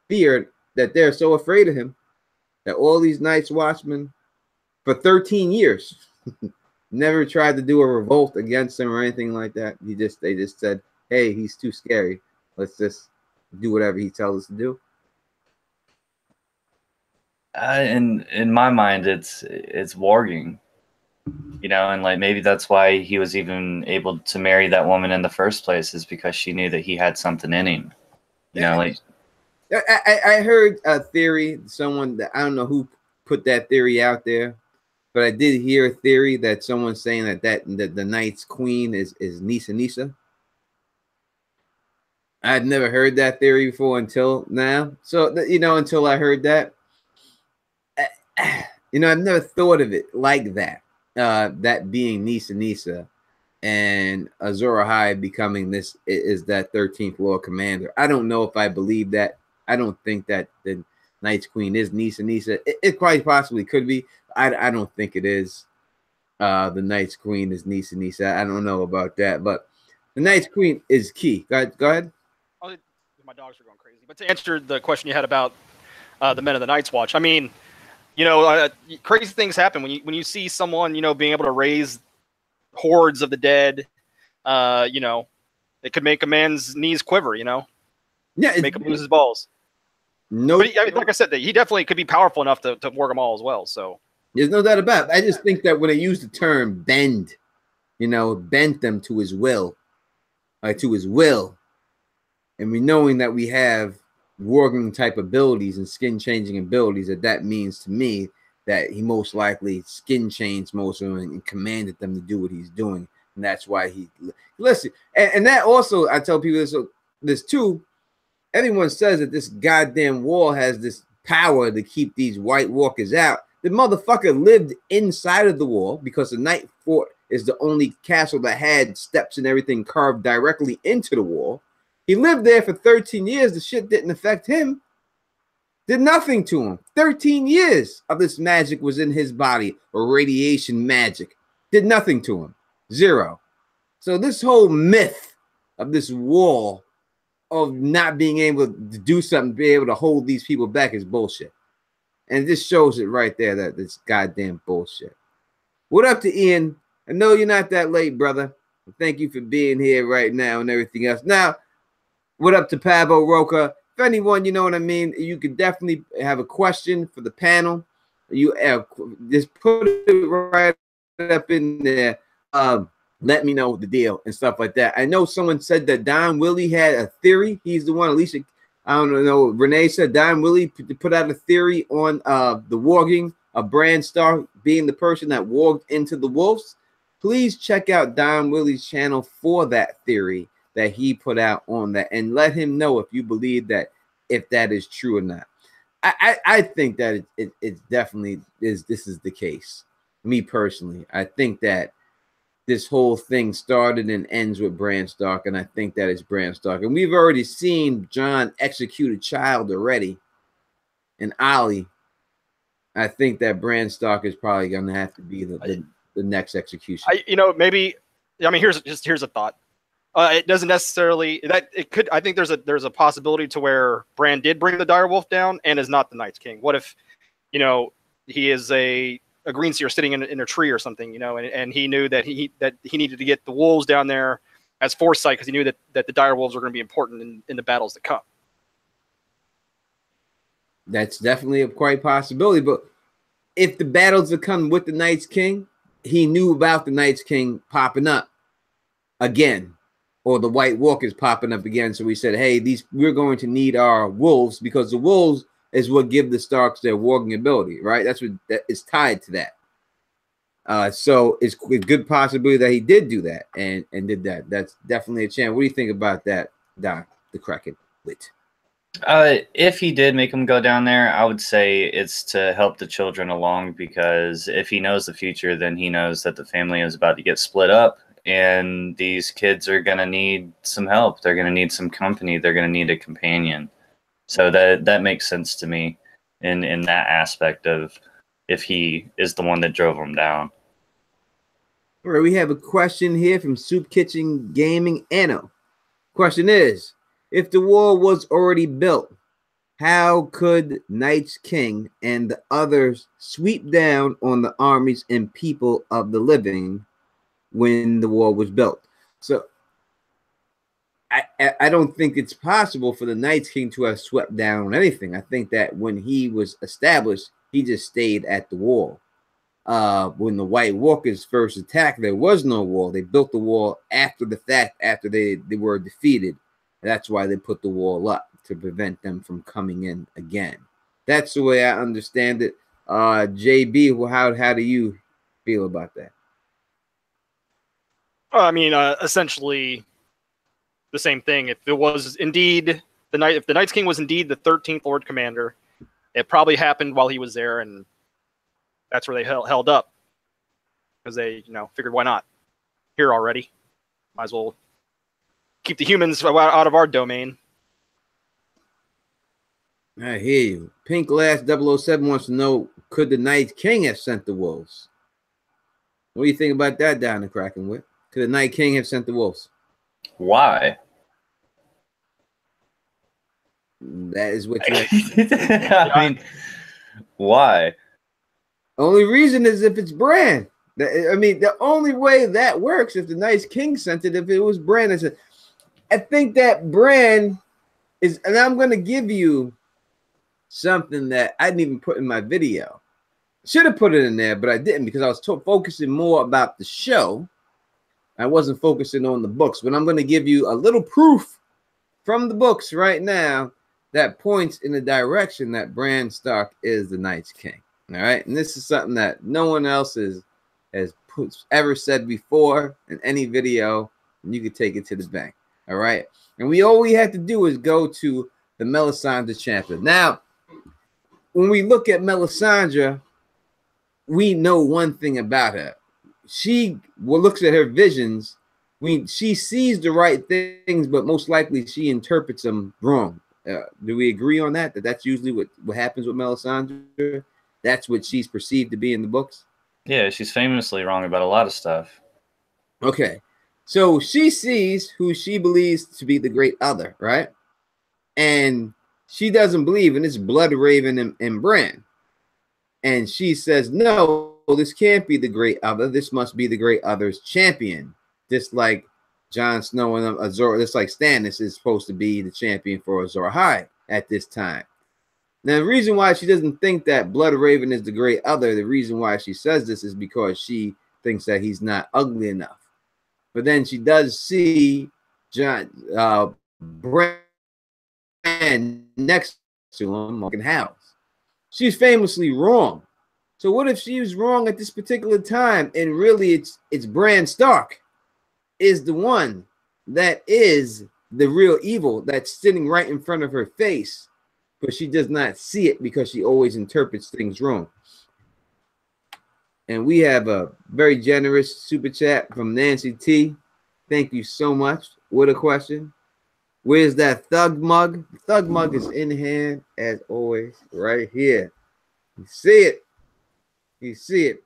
feared, that they're so afraid of him, that all these Night's Watchmen for 13 years never tried to do a revolt against him or anything like that? They just said, hey, he's too scary. Let's just do whatever he tells us to do. In my mind, it's warging, and like maybe that's why he was even able to marry that woman in the first place, is because she knew that he had something in him. I heard a theory, someone that I don't know who put that theory out there, but I did hear a theory that someone's saying that the Night's Queen is Nisa. I'd never heard that theory before until now. So until I heard that. You know, I've never thought of it like that. That being Nisa Nisa and Azor Ahai becoming this is that 13th Lord Commander. I don't know if I believe that. I don't think that the Night's Queen is Nisa Nisa. It quite possibly could be. I don't think it is. The Night's Queen is Nisa Nisa. I don't know about that, but the Night's Queen is key. Go ahead. Oh, my dogs are going crazy. But to answer the question you had about the Men of the Night's Watch, I mean, you know, crazy things happen when you see someone, you know, being able to raise hordes of the dead. You know, it could make a man's knees quiver. You know, Yeah, make him lose his balls. No, but I mean, like I said, he definitely could be powerful enough to work them all as well. So there's no doubt about it. I just think that when they use the term bend, you know, bend them to his will, and we knowing that we have warging type abilities and skin changing abilities, that means to me that he most likely skin changed most of them and commanded them to do what he's doing, and that's why he listen. And that also, I tell people this too. Everyone says that this goddamn wall has this power to keep these White Walkers out. The motherfucker lived inside of the wall because the Night Fort is the only castle that had steps and everything carved directly into the wall. He lived there for 13 years. The shit didn't affect him. Did nothing to him. 13 years of this magic was in his body, or radiation magic. Did nothing to him. Zero. So this whole myth of this wall of not being able to do something, be able to hold these people back is bullshit. And this shows it right there that it's goddamn bullshit. What up to Ian? I know you're not that late, brother. Thank you for being here right now and everything else. Now, what up to Pablo Roca? If anyone, you know what I mean, you could definitely have a question for the panel. You just put it right up in there. Let me know the deal and stuff like that. I know someone said that Don Willie had a theory. He's the one, Alicia, I don't know. Renee said Don Willie put out a theory on the warging of Bran Stark being the person that warged into the wolves. Please check out Don Willie's channel for that theory that he put out on that, and let him know if you believe that, if that is true or not. I think that it definitely is. This is the case. Me personally, I think that this whole thing started and ends with Bran Stark, and I think that it's Bran Stark. And we've already seen Jon execute a child already, and Ollie. I think that Bran Stark is probably going to have to be the next execution. You know, maybe. I mean, here's a thought. It doesn't necessarily that it could. I think there's a possibility to where Bran did bring the direwolf down and is not the Night's King. What if, you know, he is a green seer sitting in a tree or something, you know, and he knew that he needed to get the wolves down there as foresight because he knew that the direwolves were going to be important in the battles that come. That's definitely a quite possibility. But if the battles that come with the Night's King, he knew about the Night's King popping up again, or the White Walkers popping up again. So we said, hey, we're going to need our wolves, because the wolves is what give the Starks their warging ability, right? That's what that is tied to that. So it's a good possibility that he did do that and did that. That's definitely a chance. What do you think about that, Don, the Kraken wit? If he did make him go down there, I would say it's to help the children along, because if he knows the future, then he knows that the family is about to get split up, and these kids are going to need some help. They're going to need some company. They're going to need a companion. So that makes sense to me in that aspect of if he is the one that drove them down. All right, we have a question here from Soup Kitchen Gaming Anno. Question is, if the wall was already built, how could Night's King and the others sweep down on the armies and people of the living when the wall was built? So I don't think it's possible for the Night's King to have swept down on anything. I think that when he was established, he just stayed at the wall. When the White Walkers first attacked, there was no wall. They built the wall after the fact, after they were defeated. That's why they put the wall up, to prevent them from coming in again. That's the way I understand it. JB, well, how do you feel about that? I mean, essentially the same thing. If it was indeed if the Night's King was indeed the 13th Lord Commander, it probably happened while he was there, and that's where they held up, because they, figured, why not? Here already, might as well keep the humans out of our domain. I hear you. Pink Glass 007 wants to know, could the Night King have sent the wolves? What do you think about that, down the Kraken Wit? Could the Night King have sent the wolves? Why? That is what you I mean, why? Only reason is if it's Bran. I mean, the only way that works if the Night King sent it, if it was Bran. I think that Bran is, and I'm going to give you something that I didn't even put in my video. Should have put it in there, but I didn't, because I was focusing more about the show. I wasn't focusing on the books, but I'm going to give you a little proof from the books right now that points in the direction that Bran Stark is the Night's King. All right, and this is something that no one else has ever said before in any video, and you can take it to the bank. All right, and all we have to do is go to the Melisandre chapter. Now, when we look at Melisandre, we know one thing about her. She looks at her visions. She sees the right things, but most likely she interprets them wrong. Do we agree on that? That's usually what happens with Melisandre? That's what she's perceived to be in the books? Yeah, she's famously wrong about a lot of stuff. Okay. So she sees who she believes to be the great other, right? And she doesn't believe in this Blood Raven and Bran. And she says, no, this can't be the great other. This must be the great other's champion. Just like Jon Snow and Azor, just like Stannis is supposed to be the champion for Azor Ahai at this time. Now, the reason why she doesn't think that Blood Raven is the great other, the reason why she says this is because she thinks that he's not ugly enough. But then she does see Bran next to him in house. She's famously wrong. So what if she was wrong at this particular time, and really it's Bran Stark is the one that is the real evil that's sitting right in front of her face, but she does not see it because she always interprets things wrong. And we have a very generous super chat from Nancy T. Thank you so much. What a question. Where's that thug mug? Thug mug is in hand as always, right here. You see it. You see it.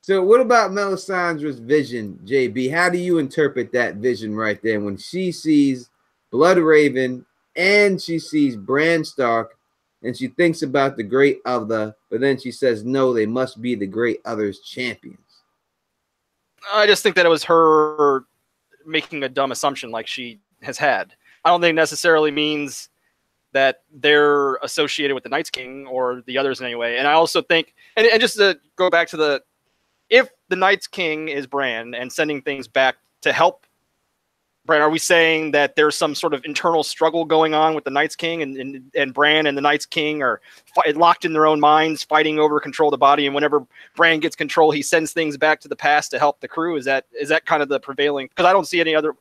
So what about Melisandre's vision, JB? How do you interpret that vision right there when she sees Blood Raven and she sees Bran Stark and she thinks about the great other, but then she says, no, they must be the great other's champions? I just think that it was her making a dumb assumption like she has had. I don't think it necessarily means that they're associated with the Night's King or the others in any way. And I also think, and just to go back to if the Night's King is Bran and sending things back to help Bran, are we saying that there's some sort of internal struggle going on with the Night's King and Bran and the Night's King are locked in their own minds, fighting over control of the body? And whenever Bran gets control, he sends things back to the past to help the crew. Is that kind of the prevailing? Because I don't see any other.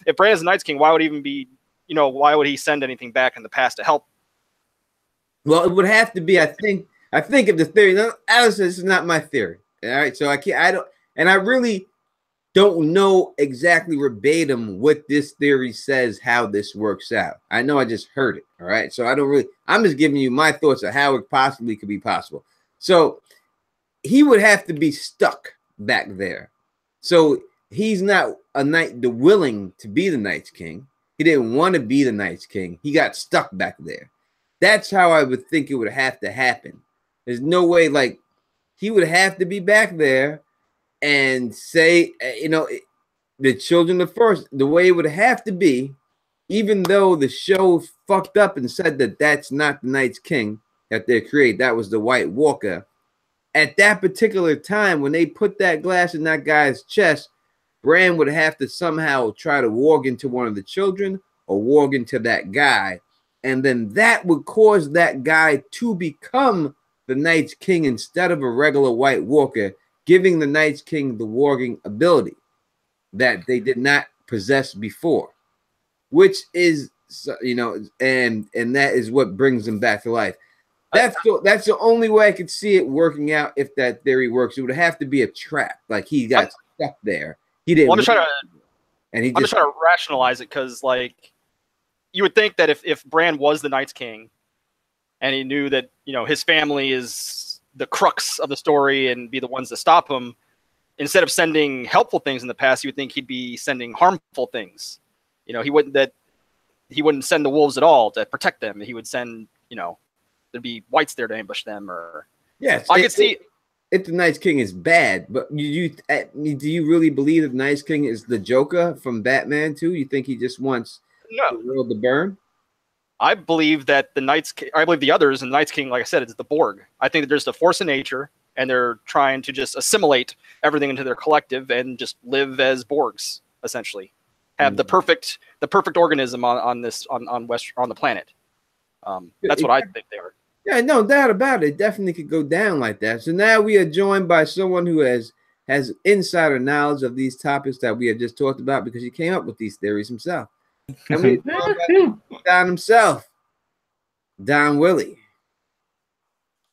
If Bran is the Night's King, why would he even be? Why would he send anything back in the past to help? Well, it would have to be. I think if the theory. No, Alice, this is not my theory. All right, so I really don't know exactly verbatim what this theory says, how this works out. I know I just heard it. All right, so I'm just giving you my thoughts of how it possibly could be possible. So he would have to be stuck back there. So he's not a knight willing to be the Night's King. He didn't want to be the Night's King. He got stuck back there. That's how I would think it would have to happen. There's no way, like, he would have to be back there and say, the children of first, the way it would have to be, even though the show fucked up and said that that's not the Night's King that they created, that was the White Walker. At that particular time, when they put that glass in that guy's chest, Bran would have to somehow try to walk into one of the children or walk into that guy. And then that would cause that guy to become the Night's King instead of a regular White Walker, giving the Night's King the warging ability that they did not possess before, which is, and that is what brings them back to life. That's the only way I could see it working out if that theory works. It would have to be a trap, like he got stuck there. He didn't. Well, and he I'm just trying to rationalize it because, like, you would think that if Bran was the Night's King, and he knew that his family is the crux of the story and be the ones to stop him, instead of sending helpful things in the past, you would think he'd be sending harmful things. He wouldn't send the wolves at all to protect them. He would send there'd be whites there to ambush them, or I could see. If the Night's King is bad, but do you really believe that the Night's King is the Joker from Batman too? You think he just wants the world to burn? I believe that I believe the others, and the Night's King, like I said, it's the Borg. I think that there's a force of nature, and they're trying to just assimilate everything into their collective and just live as Borgs, essentially. Have the perfect organism on the planet. That's what I think they are. Yeah, no doubt about it. It definitely could go down like that. So now we are joined by someone who has insider knowledge of these topics that we have just talked about, because he came up with these theories himself. And we Don himself, Don Willie.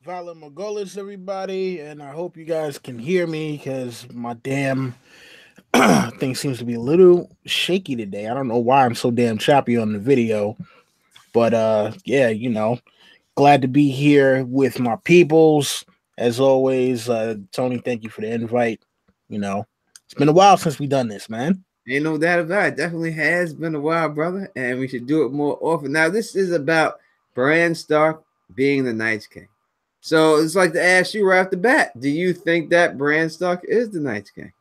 Vala Mogolis, everybody, and I hope you guys can hear me because my damn thing seems to be a little shaky today. I don't know why I'm so damn choppy on the video, but yeah, glad to be here with my peoples. As always, Tony, thank you for the invite. It's been a while since we done this, man. Ain't no doubt about it. Definitely has been a while, brother, and we should do it more often. Now, this is about Bran Stark being the Night's King. So it's like to ask you right off the bat, do you think that Bran Stark is the Night's King?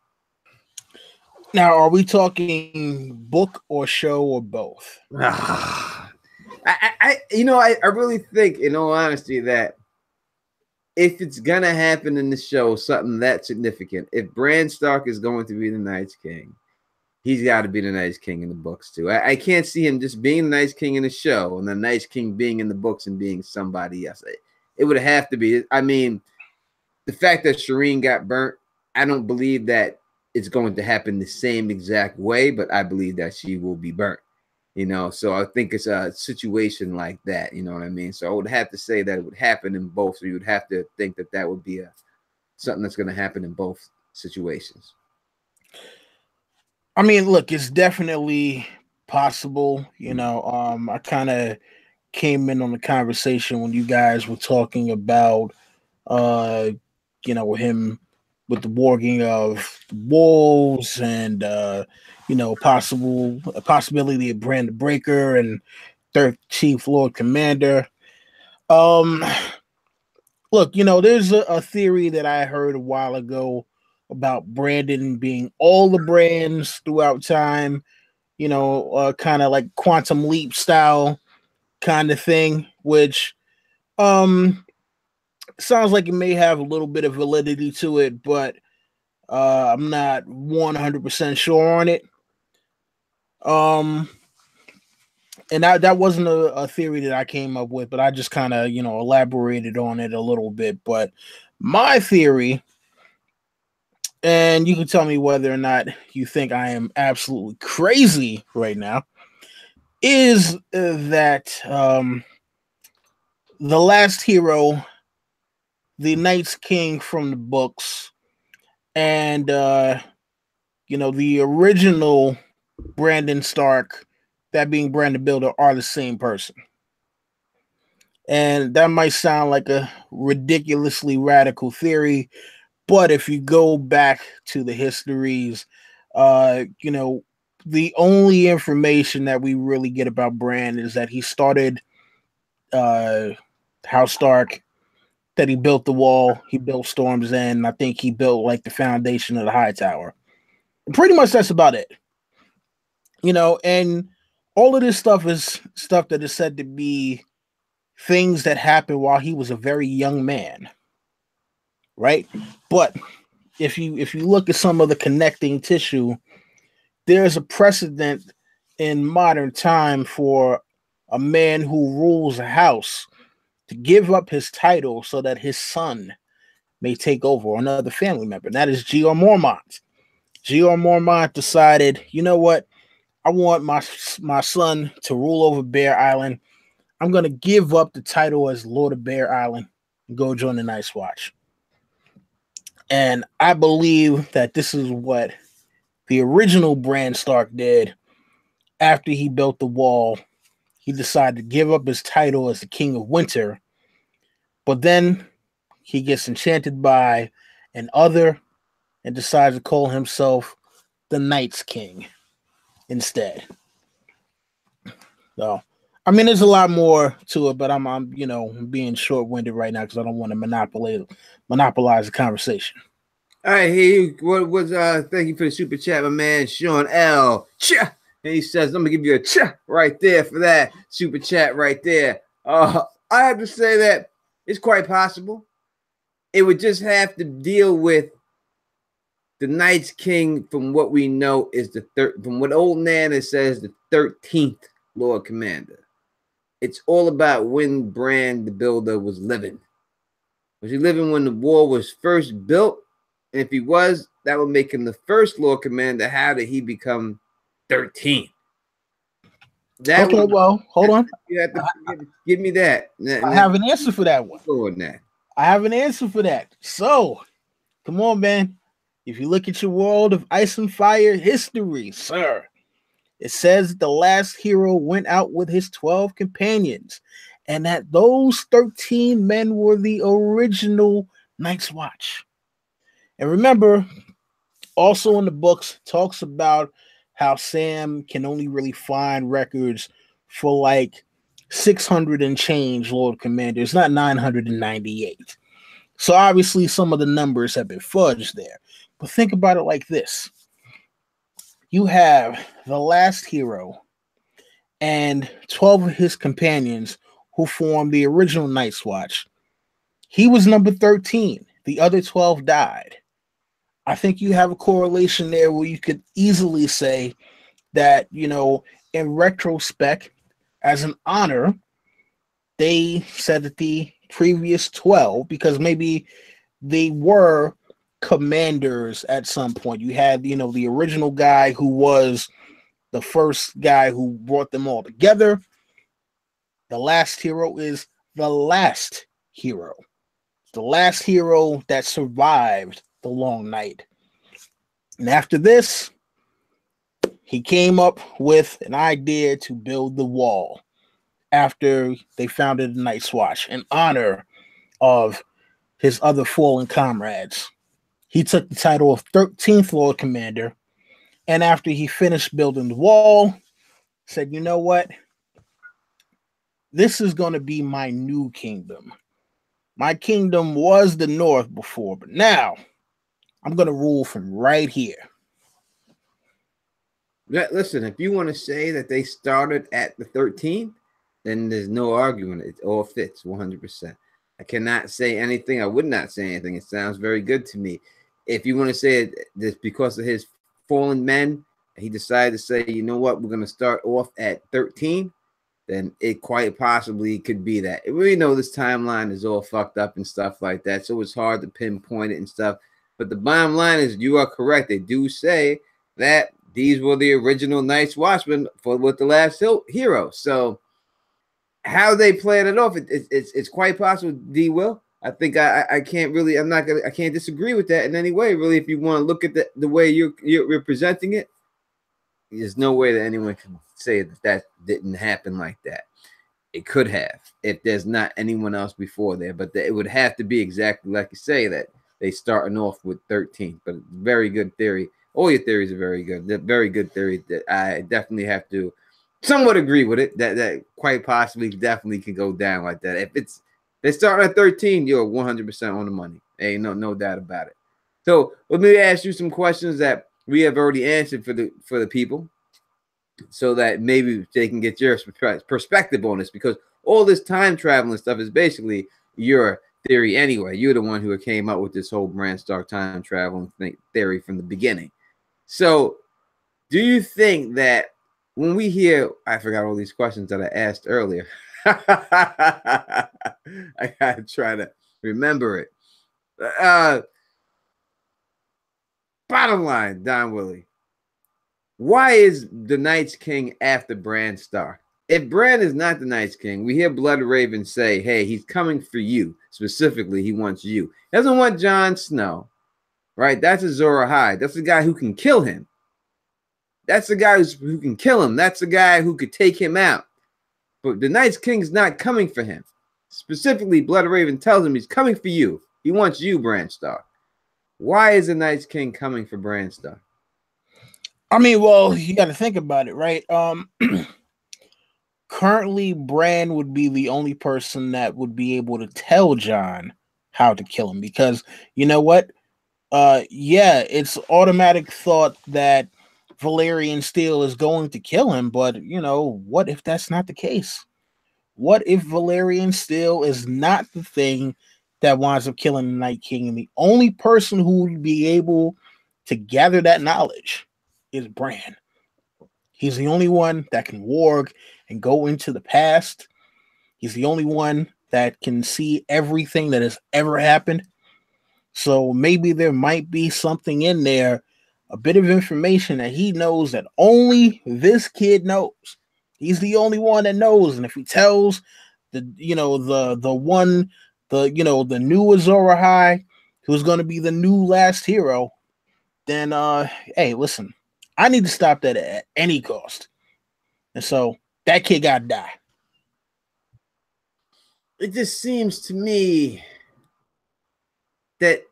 Now, are we talking book or show or both? I really think, in all honesty, that if it's gonna happen in the show, something that significant, if Bran Stark is going to be the Night's King, he's got to be the Night's King in the books too. I can't see him just being the Night's King in the show and the Night's King being in the books and being somebody else. It would have to be. I mean, the fact that Shireen got burnt, I don't believe that it's going to happen the same exact way, but I believe that she will be burnt. So I think it's a situation like that. You know what I mean? So I would have to say that it would happen in both. So you would have to think that that would be something that's going to happen in both situations. I mean, look, it's definitely possible. I kind of came in on the conversation when you guys were talking about, him with the warging of the wolves and, possibility of Bran the Breaker and 13th Lord Commander. Look, there's a theory that I heard a while ago about Brandon being all the brands throughout time, kind of like Quantum Leap style kind of thing, which sounds like it may have a little bit of validity to it, but I'm not 100% sure on it. And that wasn't a theory that I came up with, but I just kind of, elaborated on it a little bit. But my theory, and you can tell me whether or not you think I am absolutely crazy right now, is that the last hero, the Night's King from the books, and the original Brandon Stark, that being Bran the Builder, are the same person. And that might sound like a ridiculously radical theory, but if you go back to the histories, the only information that we really get about Bran is that he started House Stark, that he built the wall, he built Storm's End, I think he built like the foundation of the High Tower. And pretty much that's about it. And all of this stuff is stuff that is said to be things that happened while he was a very young man. Right? But if you look at some of the connecting tissue, there's a precedent in modern time for a man who rules a house to give up his title so that his son may take over, or another family member. And that is Jeor Mormont. Jeor Mormont decided, you know what? I want my son to rule over Bear Island. I'm going to give up the title as Lord of Bear Island and go join the Night's Watch. And I believe that this is what the original Bran Stark did after he built the wall. He decided to give up his title as the King of Winter, but then he gets enchanted by an other and decides to call himself the Night's King instead. So, I mean, there's a lot more to it, but I'm being short-winded right now because I don't want to monopolize the conversation. All right, here. What was thank you for the super chat, my man Sean L. Cha! And he says, "I'm gonna give you a cha right there for that super chat right there." I have to say that it's quite possible. It would just have to deal with the Night's King, from what we know, is the third. From what old Nana says, the 13th Lord Commander. It's all about when Bran the Builder was living. Was he living when the wall was first built? And if he was, that would make him the first Lord Commander. How did he become 13? Well, hold on. You have to give me that. I have an answer for that one. Go on that. I have an answer for that. So, come on, man. If you look at your World of Ice and Fire history, sir, it says the last hero went out with his 12 companions, and that those 13 men were the original Night's Watch. And remember, also in the books, talks about how Sam can only really find records for like 600 and change Lord Commanders, not 998. So obviously some of the numbers have been fudged there. But think about it like this. You have the last hero and 12 of his companions who formed the original Night's Watch. He was number 13. The other 12 died. I think you have a correlation there where you could easily say that, in retrospect, as an honor, they said that the previous 12, because maybe they were commanders at some point. You had, the original guy who was the first guy who brought them all together. The last hero is the last hero. The last hero that survived the long night. And after this, he came up with an idea to build the wall after they founded the Night's Watch in honor of his other fallen comrades. He took the title of 13th Lord Commander, and after he finished building the wall, said, you know what? This is going to be my new kingdom. My kingdom was the North before, but now I'm going to rule from right here. Listen, if you want to say that they started at the 13th, then there's no argument. It all fits 100%. I cannot say anything. I would not say anything. It sounds very good to me. If you want to say it, this because of his fallen men, he decided to say, you know what, we're going to start off at 13, then it quite possibly could be that. We know this timeline is all fucked up and stuff like that, so it's hard to pinpoint it and stuff. But the bottom line is, you are correct. They do say that these were the original Night's Watchmen with the last hero. So how they plan it off, it's quite possible. D. Will, I think I can't really, I can't disagree with that in any way. Really, if you want to look at the way you're presenting it, there's no way that anyone can say that didn't happen like that. It could have, if there's not anyone else before there, but it would have to be exactly like you say, that they starting off with 13. But very good theory. All your theories are very good. They're very good theory that I definitely have to somewhat agree with it. That quite possibly definitely can go down like that. If they start at 13, you're 100% on the money. Ain't no doubt about it. So let me ask you some questions that we have already answered for the people, so that maybe they can get your perspective on this, because all this time traveling stuff is basically your theory anyway. You're the one who came up with this whole Bran Stark time traveling theory from the beginning. So do you think that when we hear, I forgot all these questions that I asked earlier. I gotta try to remember it. Bottom line, Don Willie, why is the Night's King after Bran Stark? if Bran is not the Night's King, we hear Blood Raven say, hey, he's coming for you. Specifically, he wants you. He doesn't want Jon Snow, right? That's Azor Ahai. That's the guy who can kill him. That's the guy who can kill him. That's the guy who could take him out. But the Night's King's not coming for him. Specifically, Blood Raven tells him he's coming for you. He wants you, Bran Stark. Why is the Night's King coming for Bran Stark? I mean, well, you got to think about it, right? Currently, Bran would be the only person that would be able to tell Jon how to kill him, because you know what? Yeah, it's automatic thought that Valyrian Steel is going to kill him, but you know, what if that's not the case? What if Valyrian Steel is not the thing that winds up killing the Night King, and the only person who would be able to gather that knowledge is Bran? He's the only one that can warg and go into the past. He's the only one that can see everything that has ever happened. So maybe there might be something in there, a bit of information that he knows that only this kid knows. He's the only one that knows, and if he tells the new Azor Ahai, who's going to be the new last hero, then hey, listen, I need to stop that at any cost. And so that kid got to die. It just seems to me that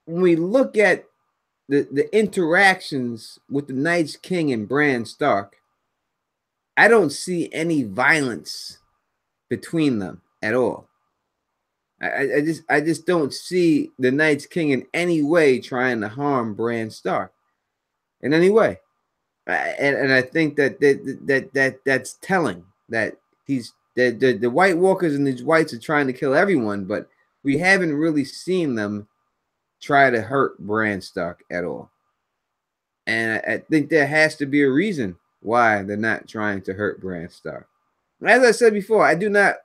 when we look at the interactions with the Night's King and Bran Stark, I don't see any violence between them at all. I just don't see the Night's King in any way trying to harm Bran Stark in any way. And I think that's telling that the White Walkers and these whites are trying to kill everyone, but we haven't really seen them try to hurt Bran Stark at all. And I think there has to be a reason why they're not trying to hurt Bran Stark. As I said before, I do not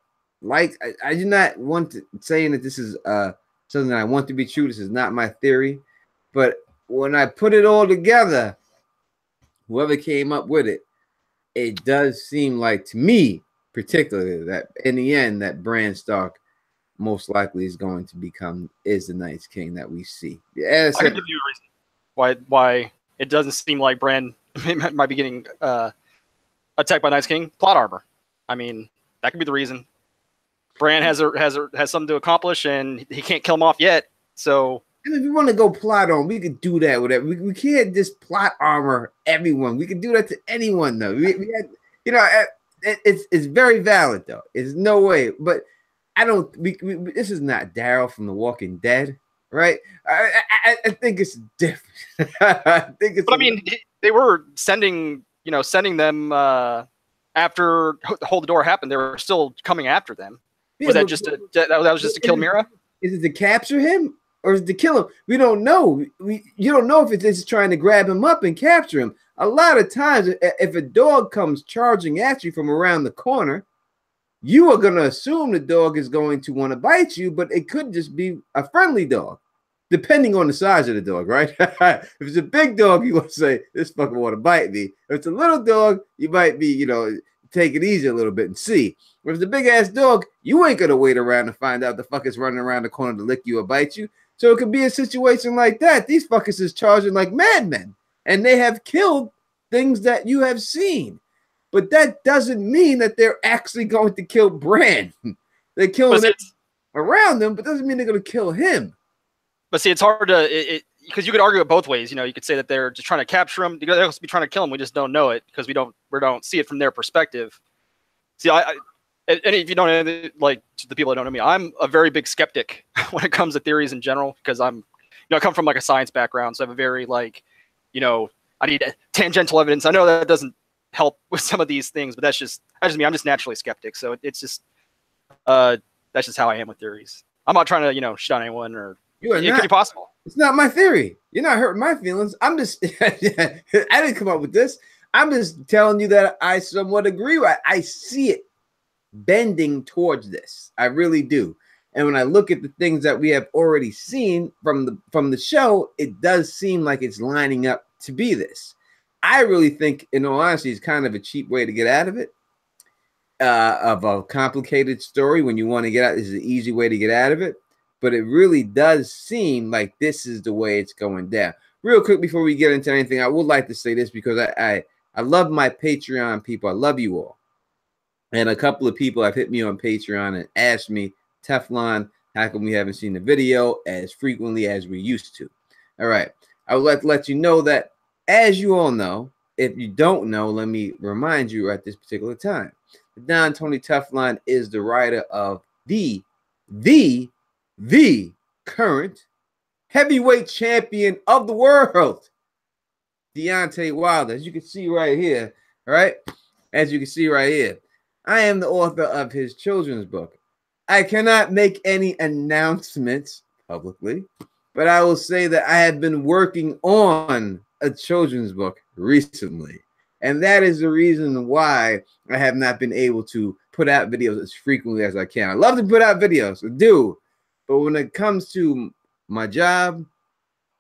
want to saying that this is something that I want to be true. This is not my theory, but when I put it all together, whoever came up with it, it does seem like to me, particularly, that in the end, that Bran Stark most likely is going to become the Night's King that we see. Yeah, I can give you a reason why it doesn't seem like Bran might be getting attacked by Night's King. Plot armor. I mean, that could be the reason. Bran has something to accomplish, and he can't kill him off yet. So, and if you want to go plot on, we could do that with it. We can't just plot armor everyone. We can do that to anyone, though. We had, you know, it's very valid though. It's no way, but I don't. This is not Daryl from The Walking Dead, right? I think it's different. I think it's. But I mean, they were sending them after Hold the Door happened. They were still coming after them. Was that just that was just to kill Mira? Is it to capture him or is it to kill him? We don't know. You don't know if it's just trying to grab him up and capture him. A lot of times, if a dog comes charging at you from around the corner, you are going to assume the dog is going to want to bite you, but it could just be a friendly dog, depending on the size of the dog, right? If it's a big dog, you want to say, this fucker want to bite me. If it's a little dog, you might be, take it easy a little bit and see. If it's a big-ass dog, you ain't going to wait around to find out the fucker's running around the corner to lick you or bite you. So it could be a situation like that. These fuckers is charging like madmen, and they have killed things that you have seen. But that doesn't mean that they're actually going to kill Bran. They're killing it around them, but doesn't mean they're going to kill him. But see, it's hard to because you could argue it both ways. You could say that they're just trying to capture him. They're also be trying to kill him. We just don't know it because we don't see it from their perspective. See, and if you don't know, like to the people that don't know me, I'm a very big skeptic when it comes to theories in general because I come from like a science background, so I have a very I need tangential evidence. I know that doesn't help with some of these things, but that's just me. I'm just naturally skeptic, so it's just that's just how I am with theories. I'm not trying to shit on anyone or it could be possible. It's not my theory. You're not hurting my feelings. I'm just I didn't come up with this. I'm just telling you that I somewhat agree with. I see it bending towards this. I really do. And when I look at the things that we have already seen from the show, it does seem like it's lining up to be this. I really think, in all honesty, it's kind of a cheap way to get out of it. of a complicated story. When you want to get out, this is an easy way to get out of it. But it really does seem like this is the way it's going down. Real quick before we get into anything, I would like to say this because I love my Patreon people. I love you all. And a couple of people have hit me on Patreon and asked me, Teflon, how come we haven't seen the video as frequently as we used to? All right. I would like to let you know that, as you all know, if you don't know, let me remind you at this particular time. Don Tony Teflon is the writer of the current heavyweight champion of the world, Deontay Wilder. As you can see right here, all right? As you can see right here, I am the author of his children's book. I cannot make any announcements publicly, but I will say that I have been working on a children's book recently. And that is the reason why I have not been able to put out videos as frequently as I can. I love to put out videos, I do. But when it comes to my job,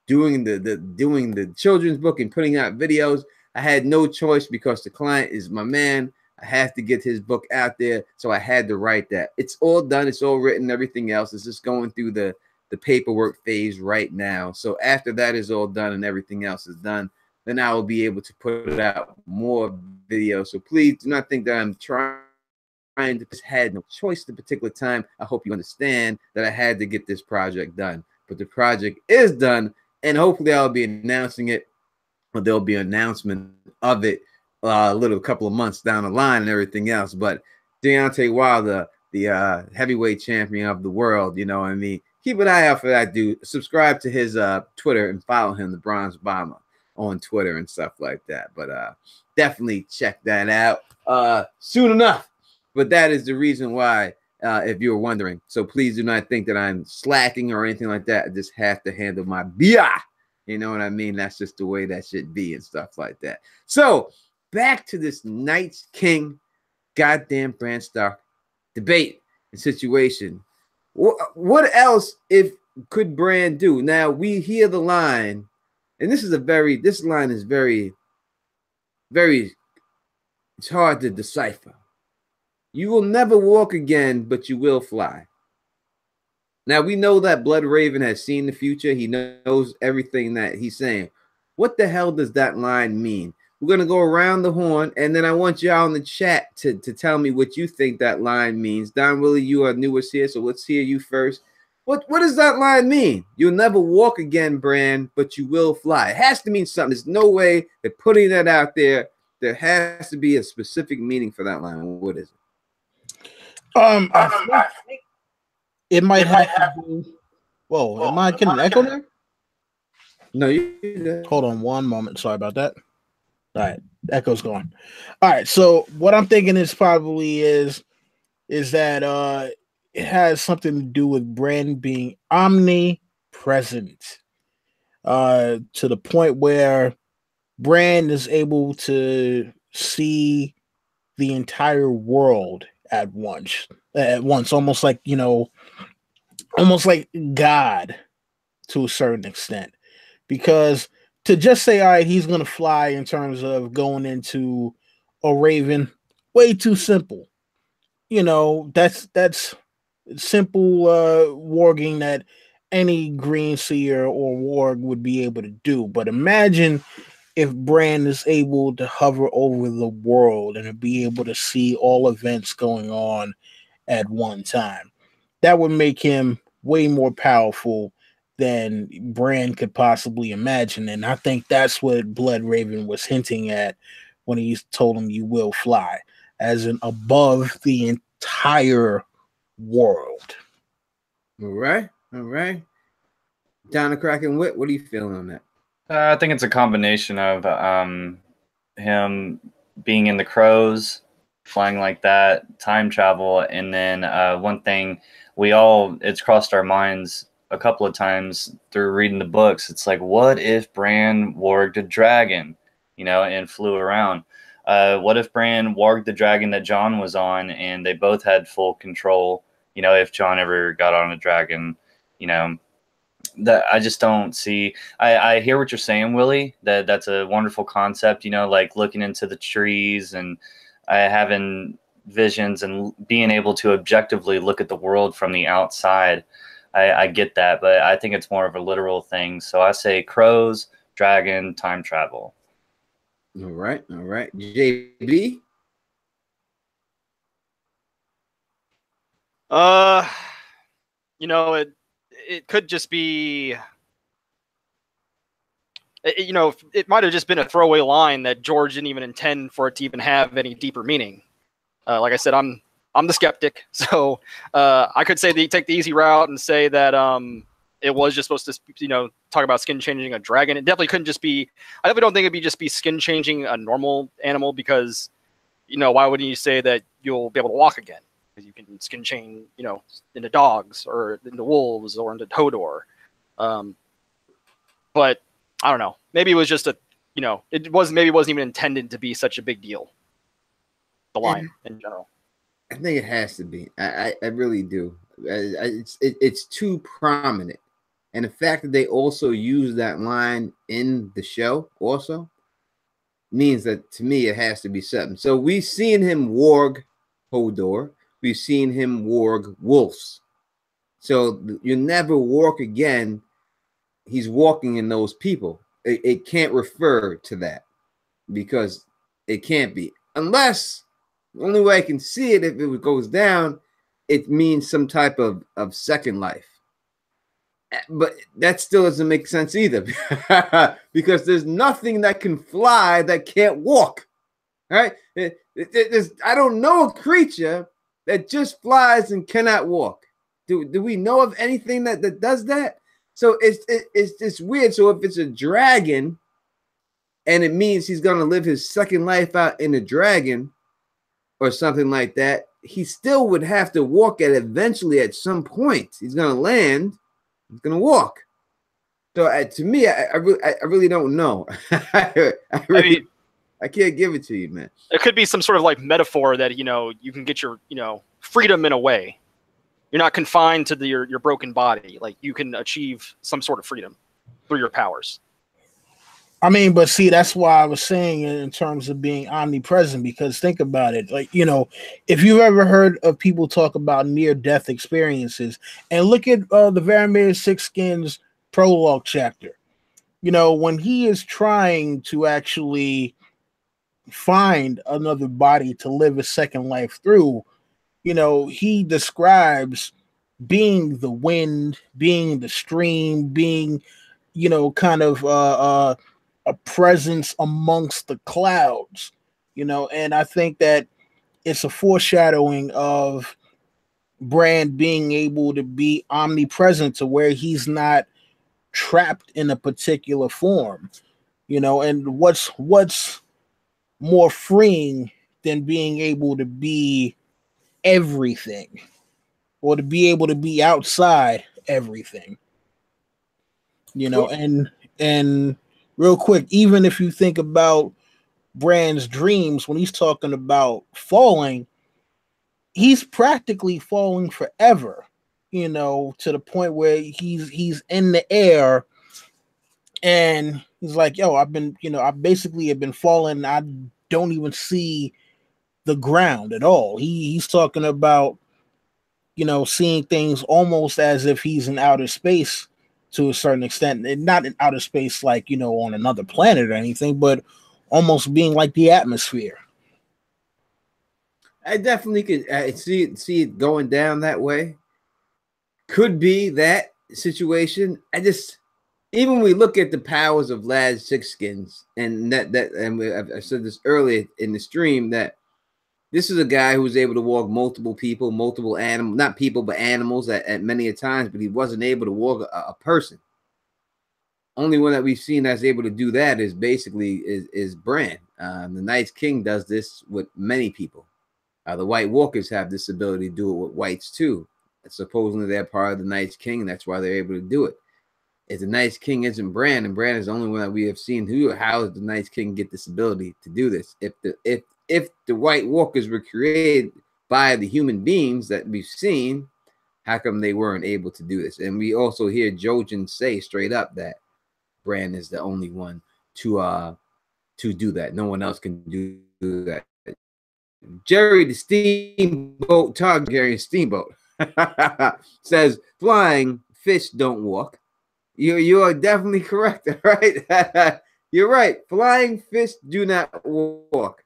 doing the children's book and putting out videos, I had no choice because the client is my man. I have to get his book out there, so I had to write that. It's all done. It's all written. Everything else is just going through the paperwork phase right now. So after that is all done and everything else is done, then I will be able to put out more videos. So please do not think that I'm trying to just had no choice at the particular time. I hope you understand that I had to get this project done. But the project is done, and hopefully I'll be announcing it, or there'll be an announcement of it a couple of months down the line and everything else. But Deontay Wilder, the heavyweight champion of the world, you know what I mean? Keep an eye out for that dude. Subscribe to his Twitter and follow him, the Bronze Bomber, on Twitter and stuff like that. But definitely check that out soon enough. But that is the reason why, if you were wondering. So please do not think that I'm slacking or anything like that. I just have to handle my BI. You know what I mean? That's just the way that should be and stuff like that. So back to this Night's King, goddamn Bran Stark debate and situation. What else could Bran do? Now we hear the line, and this line is very, very, it's hard to decipher. You will never walk again, but you will fly. Now we know that Blood Raven has seen the future. He knows everything that he's saying. What the hell does that line mean? We're going to go around the horn, and then I want y'all in the chat to tell me what you think that line means. Don Willie, you are newest here, so let's hear you first. What does that line mean? You'll never walk again, Bran, but you will fly. It has to mean something. There's no way that putting that out there, there has to be a specific meaning for that line. What is it? I think it might have to do. Whoa, am I getting an echo there? No, you. Hold on one moment. Sorry about that. All right, echo's gone. All right, so what I'm thinking is probably is that it has something to do with Bran being omnipresent, to the point where Bran is able to see the entire world at once, almost like, almost like God to a certain extent. Because to just say, all right, he's going to fly in terms of going into a Raven, way too simple. That's simple warging that any green seer or warg would be able to do. But imagine if Bran is able to hover over the world and to be able to see all events going on at one time. That would make him way more powerful than Bran could possibly imagine. And I think that's what Blood Raven was hinting at when he told him you will fly, as an above the entire world. All right. John the Kraken Wit, what are you feeling on that? I think it's a combination of him being in the crows, flying like that, time travel, and then one thing it's crossed our minds a couple of times through reading the books. It's like, what if Bran warged a dragon, and flew around? What if Bran warged the dragon that Jon was on, and they both had full control? If Jon ever got on a dragon, that I just don't see. I hear what you're saying, Willie, that's a wonderful concept, like looking into the trees and having visions and being able to objectively look at the world from the outside. I get that, but I think it's more of a literal thing. So I say crows, dragon, time travel. All right. JB? It could just be, it might have just been a throwaway line that George didn't even intend for it to even have any deeper meaning. Like I said, I'm the skeptic, so I could say take the easy route and say that it was just supposed to, talk about skin changing a dragon. It definitely couldn't just be. I definitely don't think it'd just be skin changing a normal animal, because, why wouldn't you say that you'll be able to walk again? Because you can skin change, into dogs or into wolves or into Hodor. But I don't know. Maybe it was just it wasn't even intended to be such a big deal. The line in general. I think it has to be. I really do. It's too prominent, and the fact that they also use that line in the show also means that, to me, it has to be something. So we've seen him warg Hodor. We've seen him warg wolves. So you never walk again. He's walking in those people. It can't refer to that, because it can't be, unless the only way I can see it, if it goes down, it means some type of second life. But that still doesn't make sense either, because there's nothing that can fly that can't walk. Right? I don't know a creature that just flies and cannot walk. Do we know of anything that does that? So it's weird. So if it's a dragon, and it means he's going to live his second life out in a dragon or something like that, he still would have to walk it eventually at some point. He's going to land. He's going to walk. So to me, I really don't know. I can't give it to you, man. It could be some sort of like metaphor that, you can get your, freedom in a way. You're not confined to your broken body. Like, you can achieve some sort of freedom through your powers. I mean, but see, that's why I was saying in terms of being omnipresent, because think about it. Like, if you've ever heard of people talk about near-death experiences, and look at the Varamir Six Skins prologue chapter, when he is trying to actually find another body to live a second life through, he describes being the wind, being the stream, being, kind of a presence amongst the clouds, and I think that it's a foreshadowing of Bran being able to be omnipresent to where he's not trapped in a particular form, and what's more freeing than being able to be everything, or to be able to be outside everything, cool. And real quick, even if you think about Bran's dreams, when he's talking about falling, he's practically falling forever, to the point where he's in the air, and he's like, yo, I basically have been falling. I don't even see the ground at all. He's talking about, seeing things almost as if he's in outer space to a certain extent, and not in outer space like, on another planet or anything, but almost being like the atmosphere. I definitely could see it going down that way. Could be that situation. Even when we look at the powers of Lad Sixskins, and I said this earlier in the stream, that this is a guy who was able to walk multiple people, multiple animals, not people, but animals at many a times, but he wasn't able to walk a person. Only one that we've seen that's able to do that is Bran. The Night's King does this with many people. The White Walkers have this ability to do it with whites too. Supposedly they're part of the Night's King, and that's why they're able to do it. If the Night's King isn't Bran, and Bran is the only one that we have seen how does the Night's King get this ability to do this? If the White Walkers were created by the human beings that we've seen, how come they weren't able to do this? And we also hear Jojen say straight up that Bran is the only one to do that. No one else can do that. Jerry the Steamboat Targaryen Steamboat says flying fish don't walk. You are definitely correct, right? You're right. Flying fish do not walk.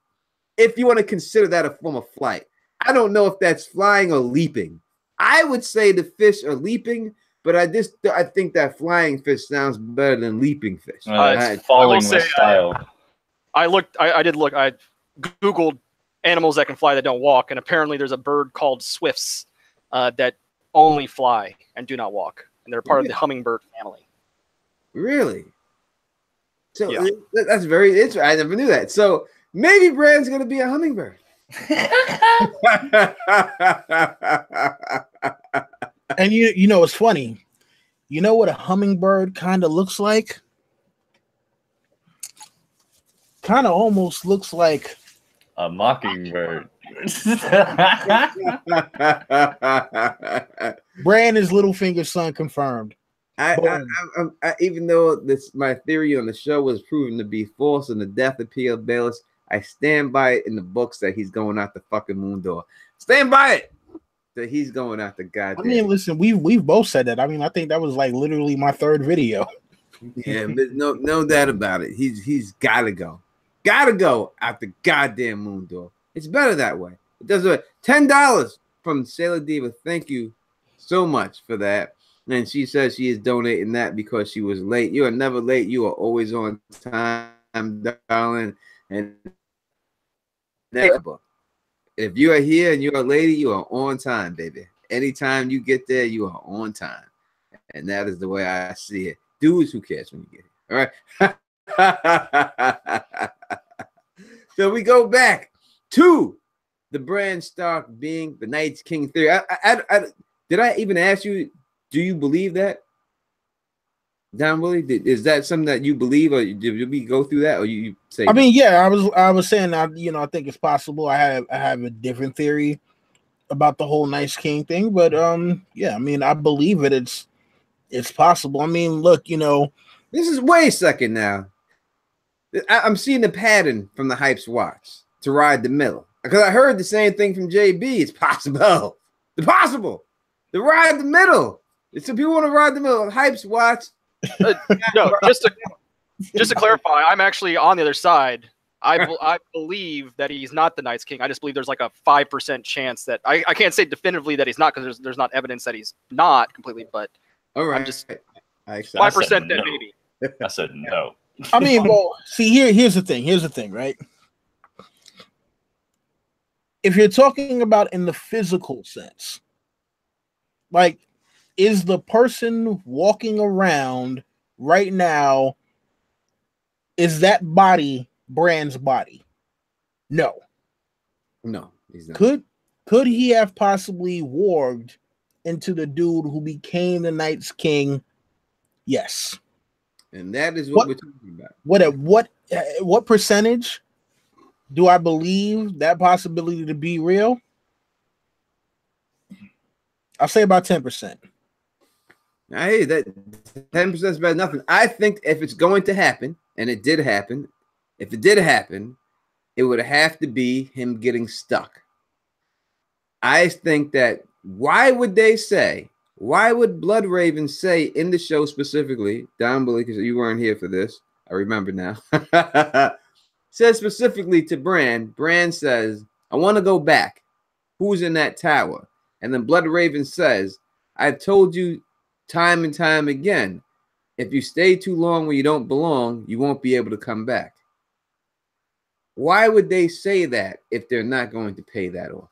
If you want to consider that a form of flight, I don't know if that's flying or leaping. I would say the fish are leaping, but I think that flying fish sounds better than leaping fish. It's falling with style. I did look. I Googled animals that can fly that don't walk, and apparently there's a bird called swifts that only fly and do not walk, and they're part of the hummingbird family. Really? So yeah. That's very interesting. I never knew that. So maybe Bran's going to be a hummingbird. And you know it's funny. You know what a hummingbird kind of looks like? Kind of almost looks like a mockingbird. Bran is Littlefinger's son confirmed. I even though my theory on the show was proven to be false and the death of P.L. Baelish, I stand by it in the books that he's going out the fucking moon door. Stand by it that he's going out the goddamn. I mean, listen, we've both said that. I mean, I think that was like literally my third video. Yeah, but no doubt about it. He's gotta go out the goddamn moon door. It's better that way. It does it. $10 from Sailor Diva. Thank you so much for that. And she says she is donating that because she was late. You are never late. You are always on time, darling. And if you are here and you're a lady, you are on time, baby. Anytime you get there, you are on time. And that is the way I see it. Dudes, who cares when you get here? All right. So we go back to the Bran Stark being the Night's King theory. Did I even ask you, do you believe that? Don Willie, is that something that you believe, or did we go through that, or you say? I mean, yeah, I was saying, I think it's possible. I have a different theory about the whole Night's King thing, but yeah, I mean, I believe it. It's possible. I mean, look, this is wait a second now. I'm seeing the pattern from the Hype's watch to ride the middle, because I heard the same thing from JB. It's possible. The possible. To ride the middle. So people want to ride the middle. Hype's watch. No, just to clarify, I'm actually on the other side. I believe that he's not the Night's King. I just believe there's like a 5% chance that I can't say definitively that he's not, because there's not evidence that he's not completely. But all right, I'm just 5% that no. Maybe. I said no. I mean, well, see, here's the thing. Here's the thing, right? If you're talking about in the physical sense, like, is the person walking around right now, is that body Bran's body? No, he's not. Could he have possibly warged into the dude who became the Night's King? Yes. And that is what we're talking about. What percentage do I believe that possibility to be real? I'll say about 10%. I hear that 10% is better than nothing. I think if it's going to happen, and it did happen, if it did happen, it would have to be him getting stuck. I think that why would Blood Raven say in the show specifically, Don Bully, because you weren't here for this, I remember now, says specifically to Bran says, I want to go back. Who's in that tower? And then Blood Raven says, I've told you time and time again, if you stay too long where you don't belong, you won't be able to come back. Why would they say that if they're not going to pay that off?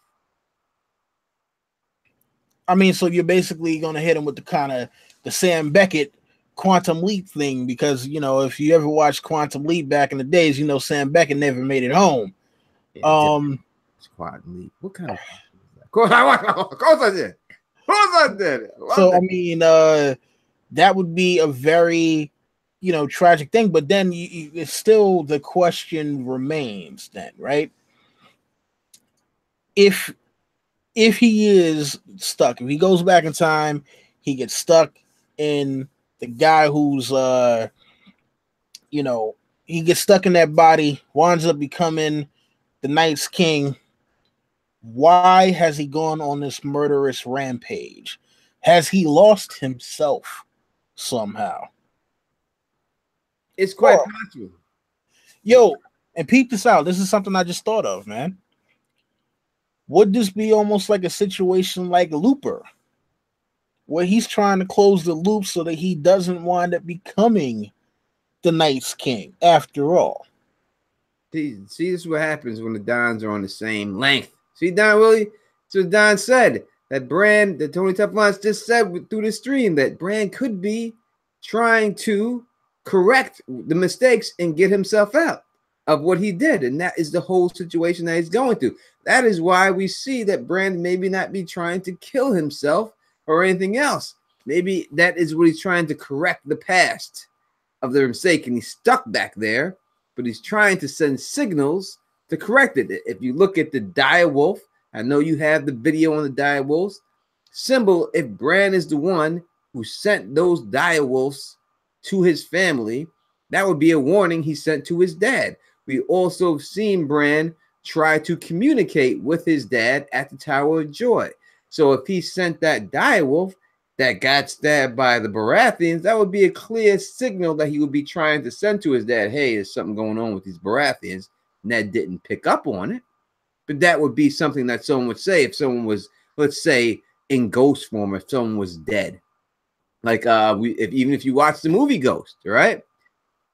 I mean, so you're basically going to hit him with the kind of the Sam Beckett Quantum Leap thing, because, if you ever watched Quantum Leap back in the days, Sam Beckett never made it home. It's Quantum Leap. What kind of... Of course I did. So I mean, that would be a very, tragic thing. But then it's still, the question remains then, right? If he is stuck, if he goes back in time, he gets stuck in the guy who's, he gets stuck in that body, winds up becoming the Night's King. Why has he gone on this murderous rampage? Has he lost himself somehow? It's quite possible. Yo, and peep this out. This is something I just thought of, man. Would this be almost like a situation like Looper, where he's trying to close the loop so that he doesn't wind up becoming the Night's King after all? See, this is what happens when the Dons are on the same length. See, Don Willie? So Don said that Bran, that Tony Teflon just said through the stream, that Bran could be trying to correct the mistakes and get himself out of what he did. And that is the whole situation that he's going through. That is why we see that Bran maybe not be trying to kill himself or anything else. Maybe that is what he's trying to correct the past of their mistake. And he's stuck back there, but he's trying to send signals to correct it. If you look at the direwolf, I know you have the video on the direwolves symbol. If Bran is the one who sent those direwolves to his family, that would be a warning he sent to his dad. We also have seen Bran try to communicate with his dad at the Tower of Joy. So if he sent that direwolf that got stabbed by the Baratheons, that would be a clear signal that he would be trying to send to his dad, hey, there's something going on with these Baratheons. Ned didn't pick up on it, but that would be something that someone would say if someone was, let's say, in ghost form, if someone was dead. Like even if you watch the movie Ghost, right?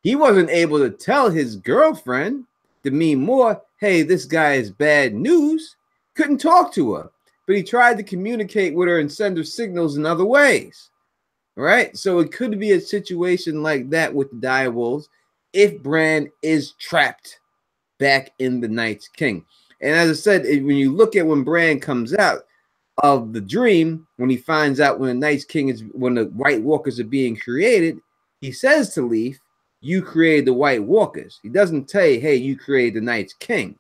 He wasn't able to tell his girlfriend, Demi Moore, hey, this guy is bad news. Couldn't talk to her, but he tried to communicate with her and send her signals in other ways, right? So it could be a situation like that with the direwolves if Bran is trapped back in the Night's King. And as I said, when you look at when Bran comes out of the dream, when he finds out when the Night's King is, when the White Walkers are being created, he says to Leaf, you created the White Walkers. He doesn't say, hey, you created the Night's King.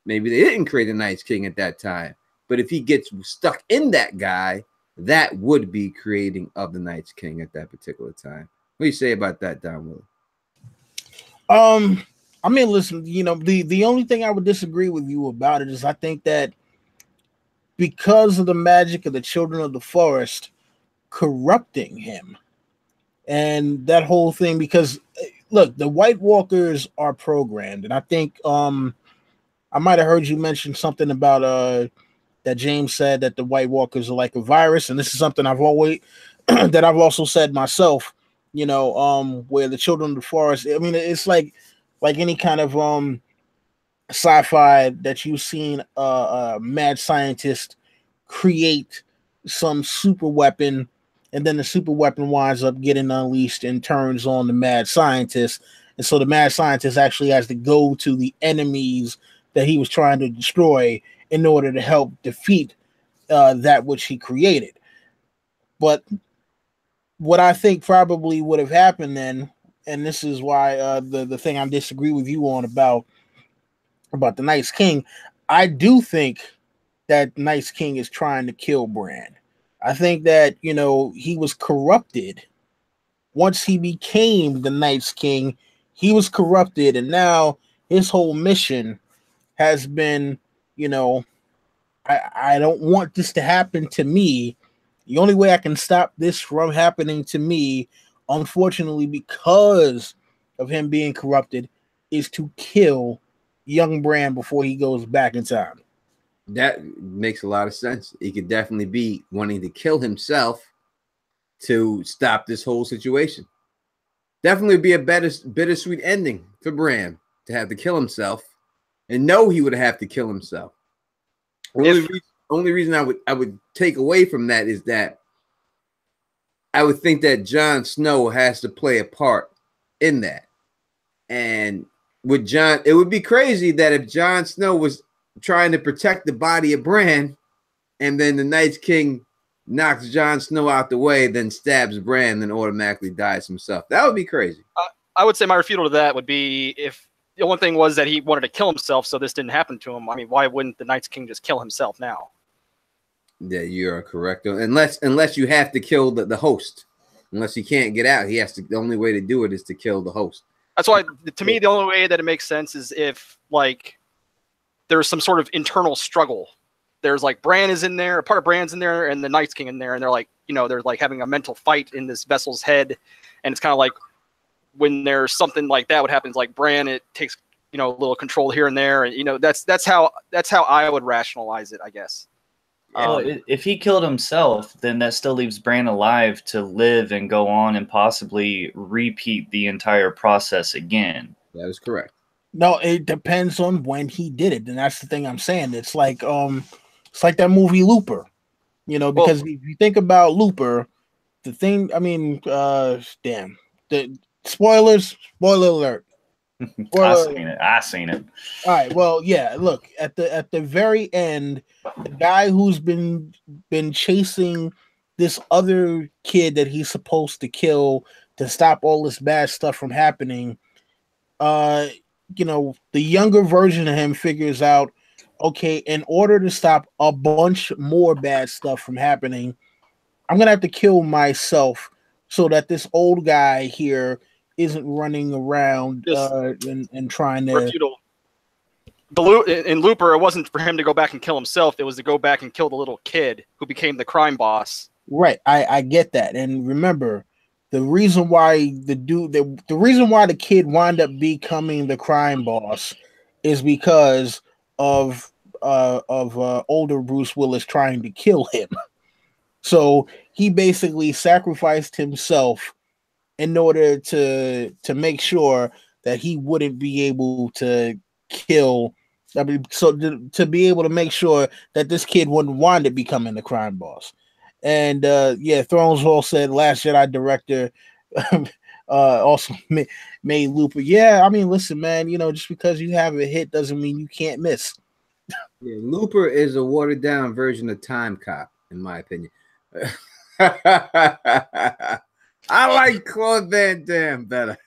Maybe they didn't create the Night's King at that time. But if he gets stuck in that guy, that would be creating of the Night's King at that particular time. What do you say about that, Don Willie? I mean, listen, you know, the only thing I would disagree with you about it is I think that because of the magic of the Children of the Forest corrupting him and that whole thing, because look, the White Walkers are programmed, and I think I might have heard you mention something about that James said that the White Walkers are like a virus, and this is something I've always that I've also said myself, you know, where the Children of the Forest, I mean, it's like any kind of sci-fi that you've seen a mad scientist create some super weapon, and then the super weapon winds up getting unleashed and turns on the mad scientist. And so the mad scientist actually has to go to the enemies that he was trying to destroy in order to help defeat that which he created. But what I think probably would have happened then, and this is why the thing I disagree with you on about the Night's King, I do think that Night's King is trying to kill Bran. I think that, you know, he was corrupted. Once he became the Night's King, he was corrupted, and now his whole mission has been, you know, I don't want this to happen to me. The only way I can stop this from happening to me, unfortunately, because of him being corrupted, is to kill young Bran before he goes back in time. That makes a lot of sense. He could definitely be wanting to kill himself to stop this whole situation. Definitely be a bittersweet ending for Bran to have to kill himself and know he would have to kill himself. Only reason I would take away from that is that I would think that Jon Snow has to play a part in that. And with Jon, it would be crazy that if Jon Snow was trying to protect the body of Bran, and then the Night's King knocks Jon Snow out the way, then stabs Bran, then automatically dies himself. That would be crazy. I would say my refutal to that would be if the only thing was that he wanted to kill himself, so this didn't happen to him. I mean, why wouldn't the Night's King just kill himself now? Yeah, you are correct. Unless you have to kill the host. Unless he can't get out, he has to. The only way to do it is to kill the host. That's why, to me, the only way that it makes sense is if, like, there's some sort of internal struggle there's like Bran is in there, part of Bran's in there, and the Night's King in there, and they're like, you know, they're like having a mental fight in this vessel's head, and it's kind of like when there's something like that, what happens, like Bran, it takes, you know, a little control here and there, and you know, that's how I would rationalize it, I guess. If he killed himself, then that still leaves Bran alive to live and go on and possibly repeat the entire process again. That is correct. No, it depends on when he did it, and that's the thing I'm saying. It's like that movie Looper, you know, because if you think about Looper, the thing, I mean, damn, the spoiler alert. I seen it. All right, well, yeah, look, at the very end, the guy who's been chasing this other kid that he's supposed to kill to stop all this bad stuff from happening, you know, the younger version of him figures out, okay, in order to stop a bunch more bad stuff from happening, I'm gonna have to kill myself so that this old guy here isn't running around and trying to. In Looper, it wasn't for him to go back and kill himself. It was to go back and kill the little kid who became the crime boss. Right, I get that, and remember, the reason why the reason why the kid wound up becoming the crime boss is because of older Bruce Willis trying to kill him. So he basically sacrificed himself in order to make sure that he wouldn't be able to kill. I mean, so to be able to make sure that this kid wouldn't wind up becoming the crime boss. And yeah, Thrones Hall said Last Jedi director also made Looper. Yeah, I mean, listen, man, you know, just because you have a hit doesn't mean you can't miss. Yeah, Looper is a watered down version of Time Cop, in my opinion. I like Claude Van Damme better.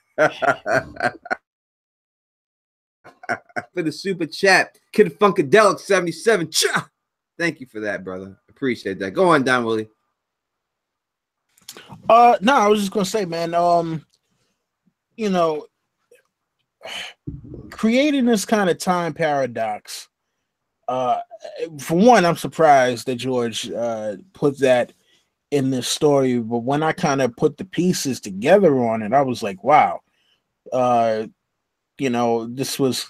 For the super chat, Kid Funkadelic 77. Cha! Thank you for that, brother. Appreciate that. Go on down, Willie. No, I was just gonna say, man, you know, creating this kind of time paradox. For one, I'm surprised that George put that in this story, but when I kind of put the pieces together on it, I was like, wow, you know, this was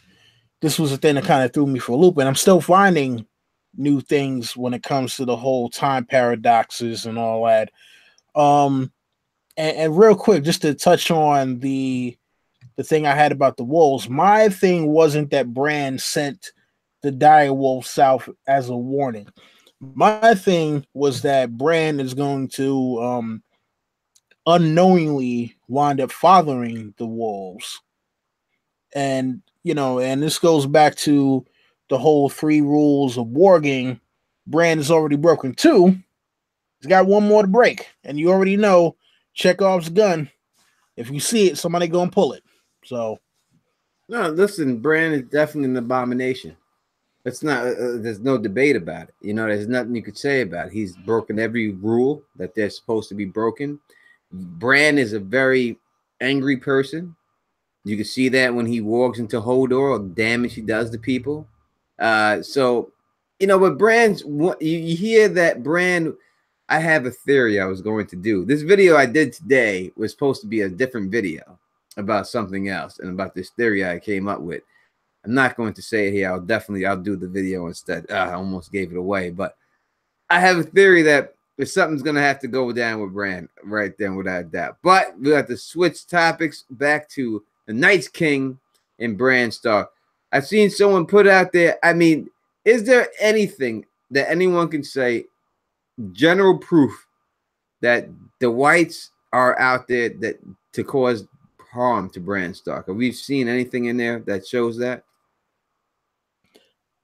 a thing that kind of threw me for a loop, and I'm still finding new things when it comes to the whole time paradoxes and all that. And real quick, just to touch on the thing I had about the wolves, my thing wasn't that Bran sent the direwolf south as a warning. My thing was that Bran is going to unknowingly wind up fathering the wolves. And, you know, and this goes back to the whole 3 rules of warging. Bran has already broken 2. He's got 1 more to break. And you already know Chekhov's gun. If you see it, somebody gonna pull it. So, no, listen, Bran is definitely an abomination. It's not. There's no debate about it. You know, there's nothing you could say about it. He's broken every rule that they're supposed to be broken. Bran is a very angry person. You can see that when he walks into Hodor, or damage he does to people. So, you know, but Bran's. You hear that Bran. I have a theory I was going to do. This video I did today was supposed to be a different video about something else and about this theory I came up with. I'm not going to say it here. I'll do the video instead. I almost gave it away, but I have a theory that if something's going to have to go down with Bran right then without doubt. But we have to switch topics back to the Night's King and Bran Stark. I've seen someone put out there, I mean, is there anything that anyone can say, general proof that the whites are out there that to cause harm to Bran Stark? Have we seen anything in there that shows that?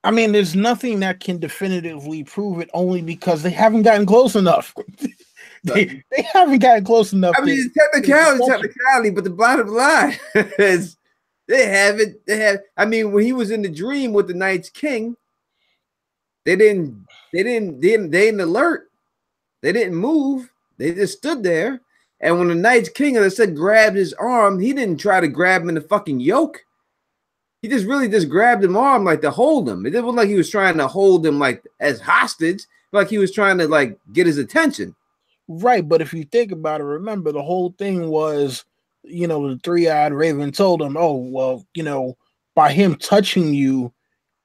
I mean, there's nothing that can definitively prove it, only because they haven't gotten close enough. they haven't gotten close enough. I mean, it's technicality, but the bottom line is they haven't. I mean, when he was in the dream with the Night's King, they didn't alert. They didn't move. They just stood there. And when the Night's King, as I said, grabbed his arm, he didn't try to grab him in the fucking yoke. He just really just grabbed him arm like to hold him. It didn't look like he was trying to hold him like as hostage, like he was trying to like get his attention. Right, but if you think about it, remember the whole thing was, the three-eyed raven told him, "Oh, well, by him touching you,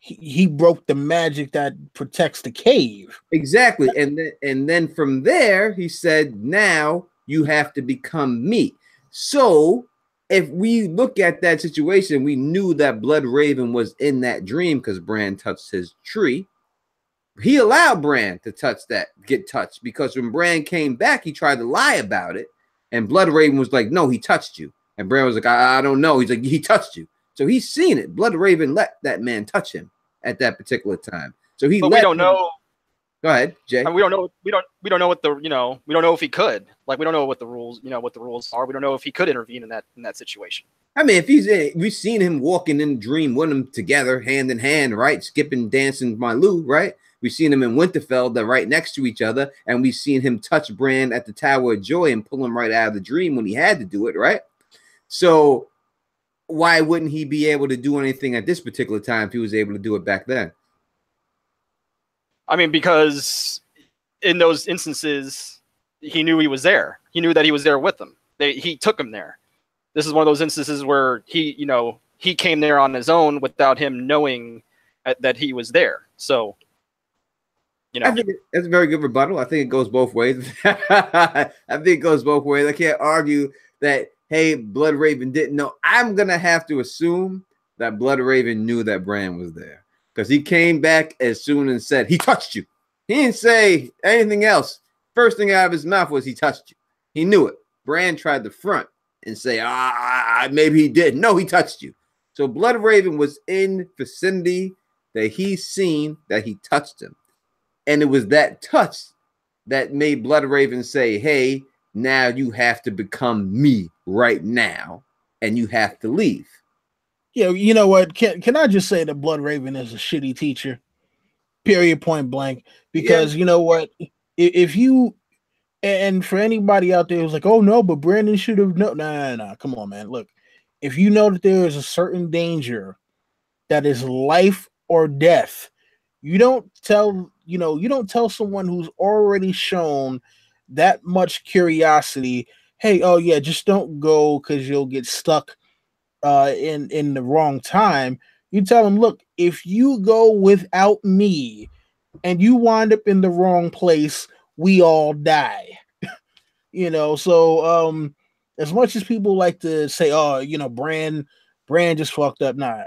he broke the magic that protects the cave." Exactly, and then from there he said, "Now you have to become me." So if we look at that situation, we knew that Blood Raven was in that dream because Bran touched his tree. He allowed Bran to get touched, because when Bran came back, he tried to lie about it. And Blood Raven was like, "No, he touched you." And Bran was like, I don't know. He's like, "He touched you." So he's seen it. Blood Raven let that man touch him at that particular time. So but we don't know. Go ahead, Jay. We don't know. We don't know what the we don't know if he could. Like, we don't know what the rules are. We don't know if he could intervene in that situation. I mean, we've seen him walking in the dream with them together, hand in hand, right? Skipping, dancing, my Lou, right? We've seen him in Winterfell, they're right next to each other, and we've seen him touch Bran at the Tower of Joy and pull him right out of the dream when he had to do it, right? So why wouldn't he be able to do anything at this particular time if he was able to do it back then? I mean, because in those instances, he knew he was there. He knew that he was there with them. He took him there. This is one of those instances where he came there on his own without him knowing that he was there. So, I think it's a very good rebuttal. I think it goes both ways. I think it goes both ways. I can't argue that, hey, Blood Raven didn't know. I'm going to have to assume that Blood Raven knew that Bran was there, because he came back as soon and said, "He touched you." He didn't say anything else. First thing out of his mouth was, "He touched you." He knew it. Bran tried to front and say, maybe he did. No, he touched you. So Blood Raven was in vicinity that he's seen that he touched him. And it was that touch that made Blood Raven say, "Hey, now you have to become me right now, and you have to leave." Yeah, you know what? Can I just say that Blood Raven is a shitty teacher? Period, point blank. Because you know what? If you, and for anybody out there who's like, "Oh no, but Brandon should have known." No. Come on, man. Look, if you know that there is a certain danger that is life or death, you don't tell someone who's already shown that much curiosity, "Hey, oh yeah, just don't go because you'll get stuck in the wrong time." You tell them, "Look, if you go without me and you wind up in the wrong place, we all die." So as much as people like to say, "Oh, Bran just fucked up," nah.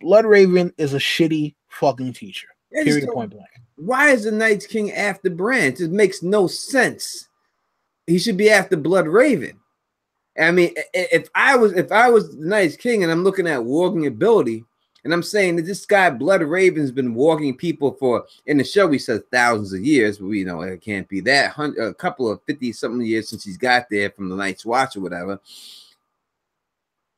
Blood Raven is a shitty fucking teacher. Period, point blank. Why is the Night's King after Bran? It makes no sense. He should be after Blood Raven. I mean, if I was the Night's King and I'm looking at walking ability, and I'm saying that this guy Blood Raven's been walking people for, in the show he says thousands of years, but we know it can't be that, a couple of 50-something years since he's got there from the Night's Watch or whatever.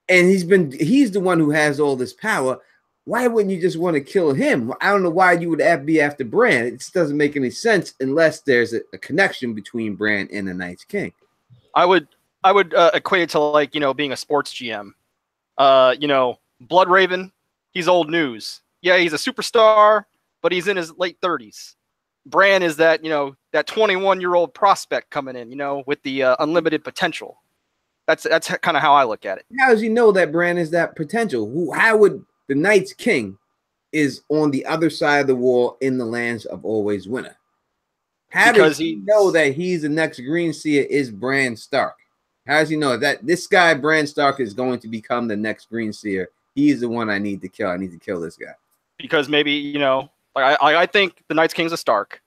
And he's the one who has all this power. Why wouldn't you just want to kill him? I don't know why you would be after Bran. It just doesn't make any sense unless there's a connection between Bran and the Night's King. I would equate it to, like, being a sports GM. Blood Raven, he's old news. Yeah, he's a superstar, but he's in his late 30s. Bran is that 21-year-old prospect coming in, with the unlimited potential. That's kind of how I look at it. How does he know that Bran is that potential? How would the Night's King is on the other side of the wall in the lands of Always Winter? How does he know that he's the next Green Seer is Bran Stark? How does he know that this guy, Bran Stark, is going to become the next Green Seer? He's the one I need to kill. I need to kill this guy. Because maybe, I think the Night's King's a Stark.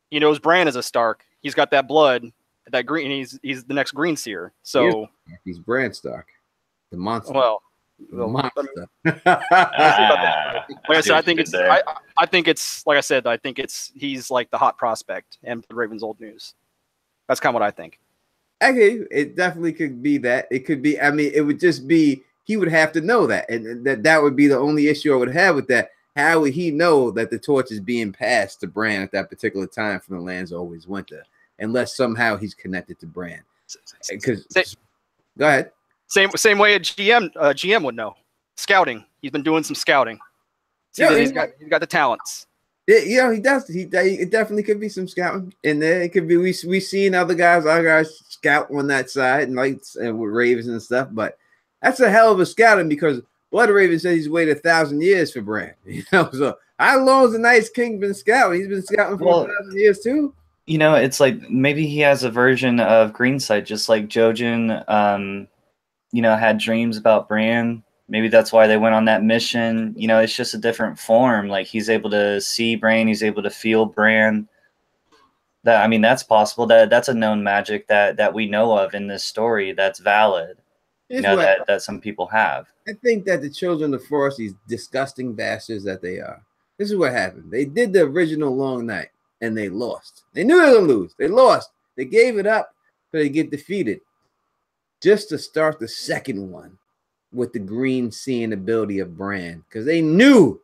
He knows Bran is a Stark. He's got that blood, that green. He's the next Green Seer. So he's Bran Stark, the monster. Well, monster. Like I said, I think he's like the hot prospect and Raven's old news. That's kind of what I think. Okay, it definitely could be that. It could be. I mean, it would just be he would have to know that, and that would be the only issue I would have with that. How would he know that the torch is being passed to Bran at that particular time from the lands of Always Winter, unless somehow he's connected to Bran? Because go ahead. Same way a GM would know. scouting. He's been doing some scouting. See Yeah, that he's got the talents. Yeah, he does. It definitely could be some scouting in there. It could be we seen other guys, our guys scout on that side and lights and with Ravens and stuff. But that's a hell of a scouting because Blood Raven says he's waited 1,000 years for Bran. You know, so how long has the Night's King been scouting? He's been scouting for 1,000 years too. You know, it's like maybe he has a version of Greensight, just like Jojen, you know, had dreams about Bran. Maybe that's why they went on that mission. You know, it's just a different form. Like he's able to see Bran, he's able to feel Bran. That, I mean, that's possible. That's a known magic that we know of in this story. That's valid. You know, that some people have. I think that the children of the forest, these disgusting bastards that they are. This is what happened. They did the original Long Night and they lost. They knew they were gonna lose. They lost. They gave it up so they get defeated. Just to start the second one with the green seeing ability of Bran, because they knew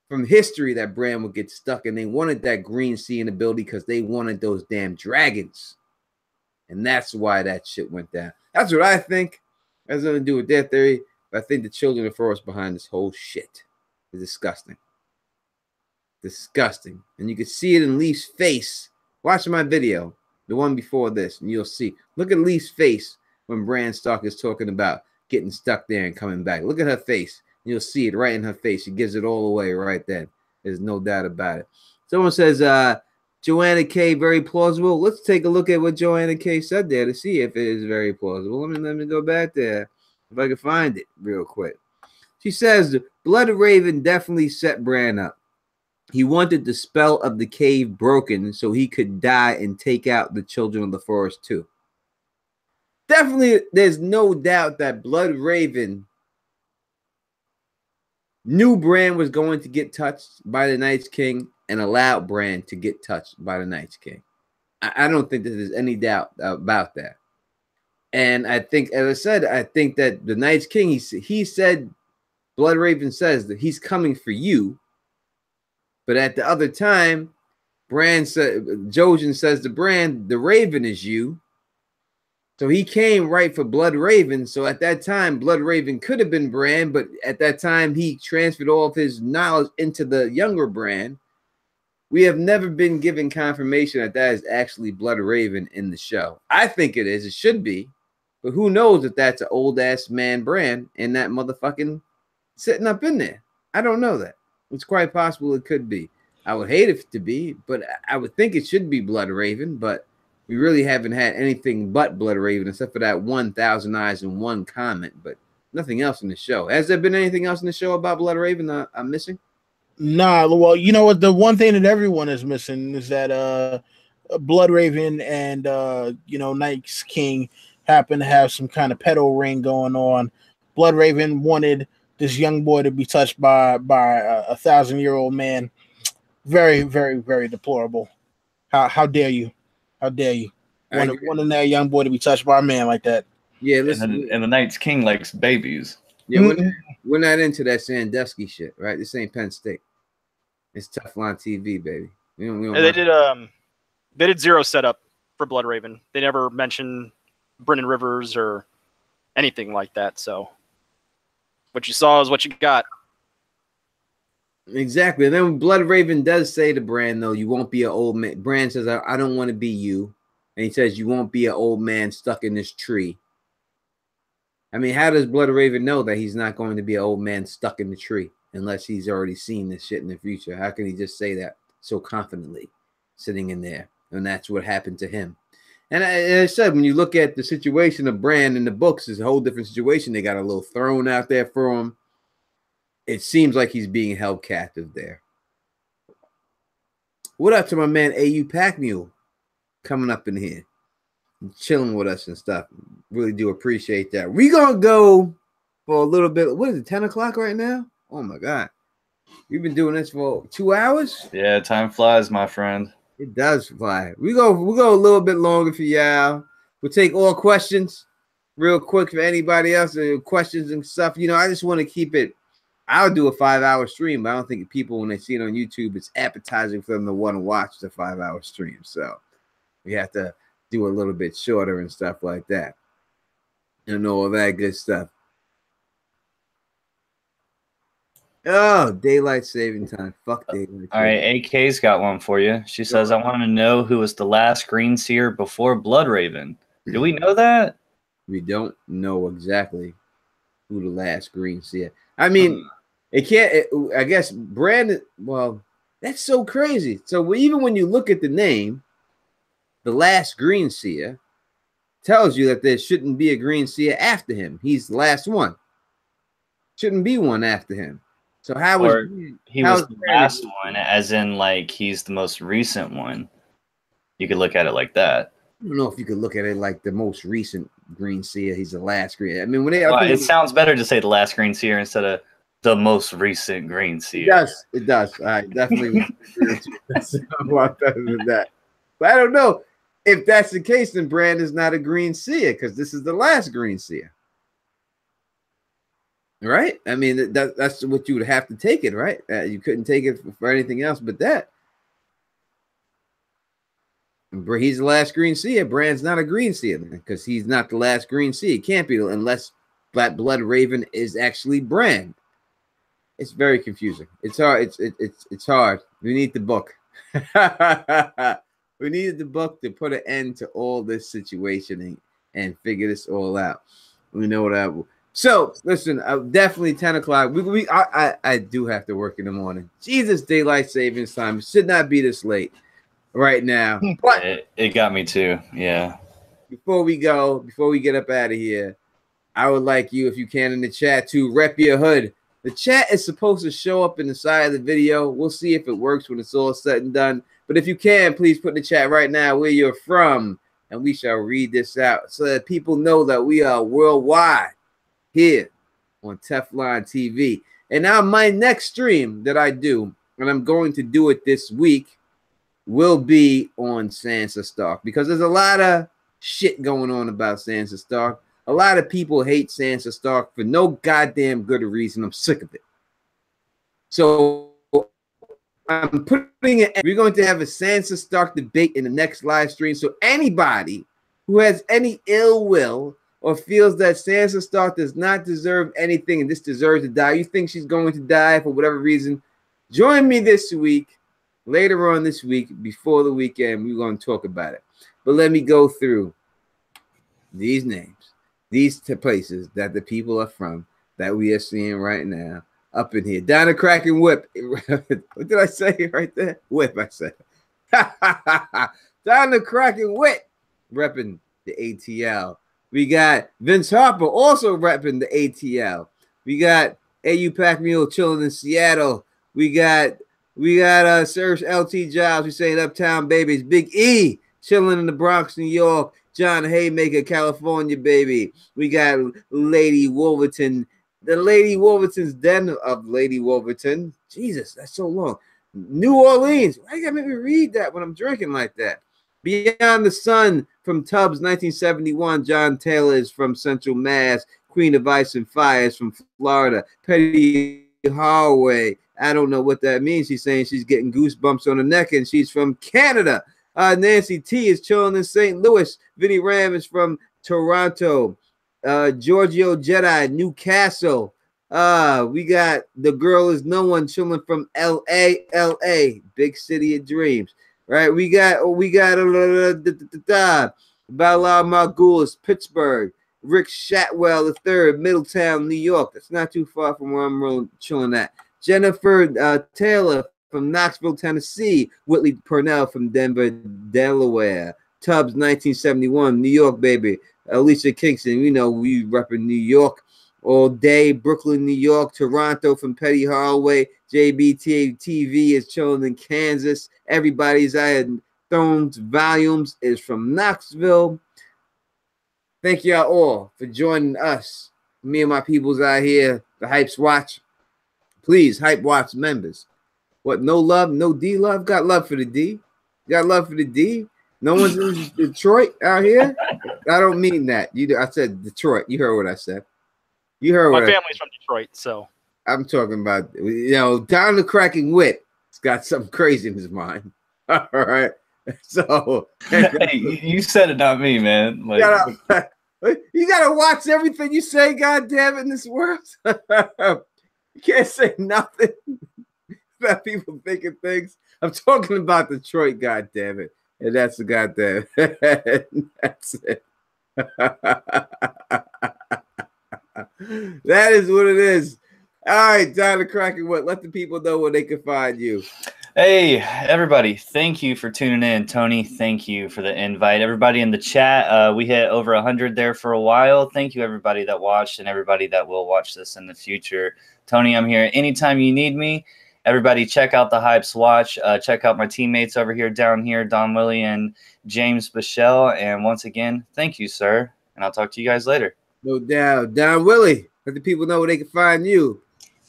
from history that Bran would get stuck, and they wanted that green seeing ability because they wanted those damn dragons, and that's why that shit went down. That's what I think. Has nothing to do with their theory, but I think the children of the forest behind this whole shit is disgusting, disgusting, and you can see it in Leaf's face. Watch my video, the one before this, and you'll see. Look at Leaf's face when Bran Stark is talking about getting stuck there and coming back. Look at her face. You'll see it right in her face. She gives it all away right then. There's no doubt about it. Someone says, Joanna K, very plausible. Let's take a look at what Joanna K said there to see if it is very plausible. Let me go back there if I can find it real quick. She says, Blood Raven definitely set Bran up. He wanted the spell of the cave broken so he could die and take out the children of the forest too. Definitely, there's no doubt that Blood Raven knew Bran was going to get touched by the Night's King and allowed Bran to get touched by the Night's King. I don't think that there's any doubt about that. And I think, as I said, I think that the Night's King, he said, Blood Raven says that he's coming for you. But at the other time, Bran said, Jojen says to Bran, the Raven is you. So he came right for Blood Raven. So at that time, Blood Raven could have been Bran, but at that time, he transferred all of his knowledge into the younger Bran. We have never been given confirmation that that is actually Blood Raven in the show. I think it is. It should be. But who knows if that's an old-ass man Bran and that motherfucking sitting up in there. I don't know that. It's quite possible it could be. I would hate it to be, but I would think it should be Blood Raven, but we really haven't had anything but Blood Raven except for that 1,000 eyes and one comment, but nothing else in the show. Has there been anything else in the show about Blood Raven I'm missing? Nah, well, you know what? The one thing that everyone is missing is that Blood Raven and Night's King happen to have some kind of pedo ring going on. Blood Raven wanted this young boy to be touched by a 1,000-year-old man. Very, very, very deplorable. How dare you? How dare you? Wanting that young boy to be touched by a man like that. Yeah, listen. And the Night's King likes babies. Yeah, we're not into that Sandusky shit, right? This ain't Penn State. It's Teflon TV, baby. We don't they did zero setup for Blood Raven. They never mentioned Brennan Rivers or anything like that. So what you saw is what you got. Exactly. And then Blood Raven does say to Bran, though, you won't be an old man. Bran says, I don't want to be you. And he says, you won't be an old man stuck in this tree. I mean, how does Blood Raven know that he's not going to be an old man stuck in the tree unless he's already seen this shit in the future? How can he just say that so confidently sitting in there? And that's what happened to him. And I said, when you look at the situation of Bran in the books, it's a whole different situation. They got a little throne out there for him. It seems like he's being held captive there. What up to my man AU Pack Mule coming up in here and chilling with us and stuff. Really do appreciate that. We're going to go for a little bit. What is it, 10 o'clock right now? Oh, my God. We've been doing this for 2 hours? Yeah, time flies, my friend. It does fly. We go a little bit longer for y'all. We'll take all questions real quick for anybody else. Questions and stuff. You know, I just want to keep it. I'll do a 5-hour stream, but I don't think people, when they see it on YouTube, it's appetizing for them to want to watch the 5-hour stream. So we have to do a little bit shorter and stuff like that. And all that good stuff. Oh, daylight saving time. Fuck daylight. All right, AK's got one for you. She says, I want to know who was the last Green Seer before Bloodraven. Do we know that? We don't know exactly who the last Green Seer. I mean, it can't. I guess Bran. Well, that's so crazy. So even when you look at the name, the last Green Seer tells you that there shouldn't be a Green Seer after him. He's the last one. Shouldn't be one after him. So how was he was the last one, as in like he's the most recent one? You could look at it like that. I don't know if you could look at it like the most recent Green Seer. He's the last Green. I mean, it sounds better to say the last Green Seer instead of the most recent Green Seer. It does. I definitely want better than that. But I don't know if that's the case. Then Bran is not a Green Seer because this is the last Green Seer. Right? I mean, that's what you would have to take it, right? You couldn't take it for anything else but that. He's the last Green Seer. Bran's not a Green Seer because he's not the last Green Seer. It can't be unless Bloodraven is actually Bran. It's very confusing. It's hard. It's hard. We need the book. We needed the book to put an end to all this situation and figure this all out. We know what I will. So listen, definitely 10 o'clock. I do have to work in the morning. Jesus, daylight savings time. It should not be this late right now. But it got me too. Yeah. Before we get up out of here, I would like you, if you can, in the chat to rep your hood. The chat is supposed to show up in the side of the video. We'll see if it works when it's all said and done. But if you can, please put in the chat right now where you're from, and we shall read this out so that people know that we are worldwide here on Teflon TV. And now my next stream that I do, and I'm going to do it this week, will be on Sansa Stark because there's a lot of shit going on about Sansa Stark. A lot of people hate Sansa Stark for no goddamn good reason. I'm sick of it. So I'm putting it. We're going to have a Sansa Stark debate in the next live stream. So anybody who has any ill will or feels that Sansa Stark does not deserve anything and this deserves to die, you think she's going to die for whatever reason, join me this week, later on this week, before the weekend. We're going to talk about it. But let me go through these names, these places that the people are from that we are seeing right now up in here. Down the Cracking Whip. What did I say right there? Whip, I said. Down the Cracking Whip, repping the ATL. We got Vince Harper also repping the ATL. We got AU Pac Mule chilling in Seattle. We got Serge LT Jobs. We saying Uptown Babies. Big E chilling in the Bronx, New York. John Haymaker, California, baby. We got Lady Wolverton. The Lady Wolverton's den of Lady Wolverton. Jesus, that's so long. New Orleans. Why you gotta make me read that when I'm drinking like that? Beyond the Sun from Tubbs, 1971. John Taylor is from Central Mass. Queen of Ice and Fire is from Florida. Petty Hallway. I don't know what that means. She's saying she's getting goosebumps on her neck, and she's from Canada. Nancy T is chilling in St. Louis. Vinny Ram is from Toronto. Giorgio Jedi, Newcastle. We got The Girl Is No One chilling from L.A., big city of dreams. Right, we got Bala Margulis, Pittsburgh. Rick Shatwell III, Middletown, New York. That's not too far from where I'm chilling at. Jennifer Taylor from Knoxville, Tennessee. Whitley Purnell from Denver, Delaware. Tubbs, 1971, New York, baby. Alicia Kingston, we know we repping New York all day. Brooklyn, New York. Toronto from Petty Holloway. JBT TV is chilling in Kansas. Everybody's Thrones Volumes is from Knoxville. Thank y'all all for joining us. Me and my peoples out here, the Hypes Watch. Please, Hype Watch members. What, no love, no D love? Got love for the D. Got love for the D. No one's in Detroit out here. I don't mean that. I said Detroit. You heard what I said. You heard what my family's from Detroit, so I'm talking about, Down the Cracking Whip. It's got something crazy in his mind. All right. So hey, you said it, not me, man. Like, you gotta watch everything you say, God damn it, in this world. You can't say nothing about people thinking things. I'm talking about Detroit, goddammit. And that's the goddamn. That's it. That is what it is. All right, Don the Kraken, what? Let the people know where they can find you. Hey, everybody. Thank you for tuning in. Tony, thank you for the invite. Everybody in the chat, we hit over 100 there for a while. Thank you, everybody that watched and everybody that will watch this in the future. Tony, I'm here anytime you need me. Everybody, check out the Hypes Watch. Check out my teammates over here, down here, Don Willie and James Bichelle. And once again, thank you, sir. And I'll talk to you guys later. No doubt. Don Willie, let the people know where they can find you.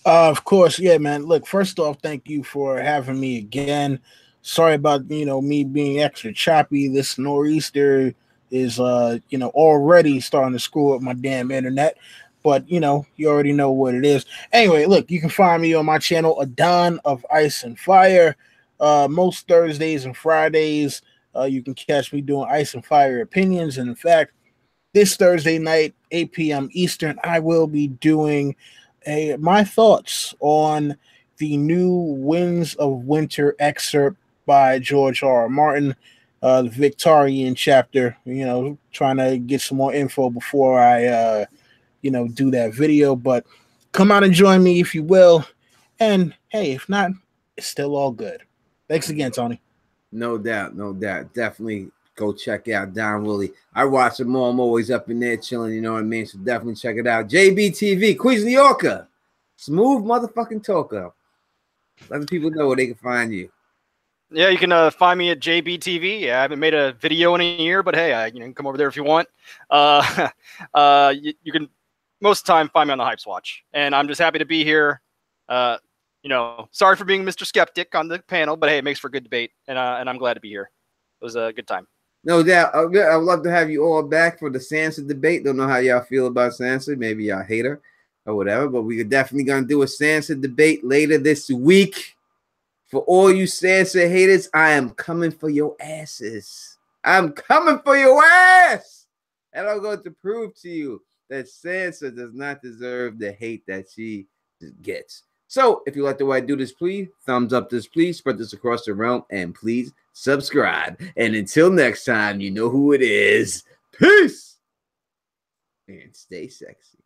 Of course, yeah, man. Look, first off, thank you for having me again. Sorry about me being extra choppy. This nor'easter is already starting to screw up my damn internet. But you already know what it is. Anyway, look, you can find me on my channel, Adon of Ice and Fire. Most Thursdays and Fridays, you can catch me doing Ice and Fire opinions. And in fact, this Thursday night, 8 p.m. Eastern, I will be doing my thoughts on the new Winds of Winter excerpt by George R.R. Martin, the Victorian chapter. Trying to get some more info before I do that video. But come out and join me if you will. And hey, if not, it's still all good. Thanks again, Tony. No doubt, no doubt. Definitely go check out Don Willie. I watch them all. I'm always up in there chilling, you know what I mean? So definitely check it out. JBTV, Queens, New Yorker. Smooth motherfucking talker. Let the people know where they can find you. Yeah, you can find me at JBTV. Yeah, I haven't made a video in a year, but hey, you can come over there if you want. You can most of the time find me on the Hypes Watch. And I'm just happy to be here. Sorry for being Mr. Skeptic on the panel, but hey, it makes for a good debate. And I'm glad to be here. It was a good time. No doubt. I would love to have you all back for the Sansa debate. Don't know how y'all feel about Sansa. Maybe y'all hate her or whatever, but we're definitely going to do a Sansa debate later this week. For all you Sansa haters, I am coming for your asses. I'm coming for your ass. And I'm going to prove to you that Sansa does not deserve the hate that she gets. So if you like the way I do this, please thumbs up this, please spread this across the realm, and please subscribe. And until next time, you know who it is. Peace and stay sexy.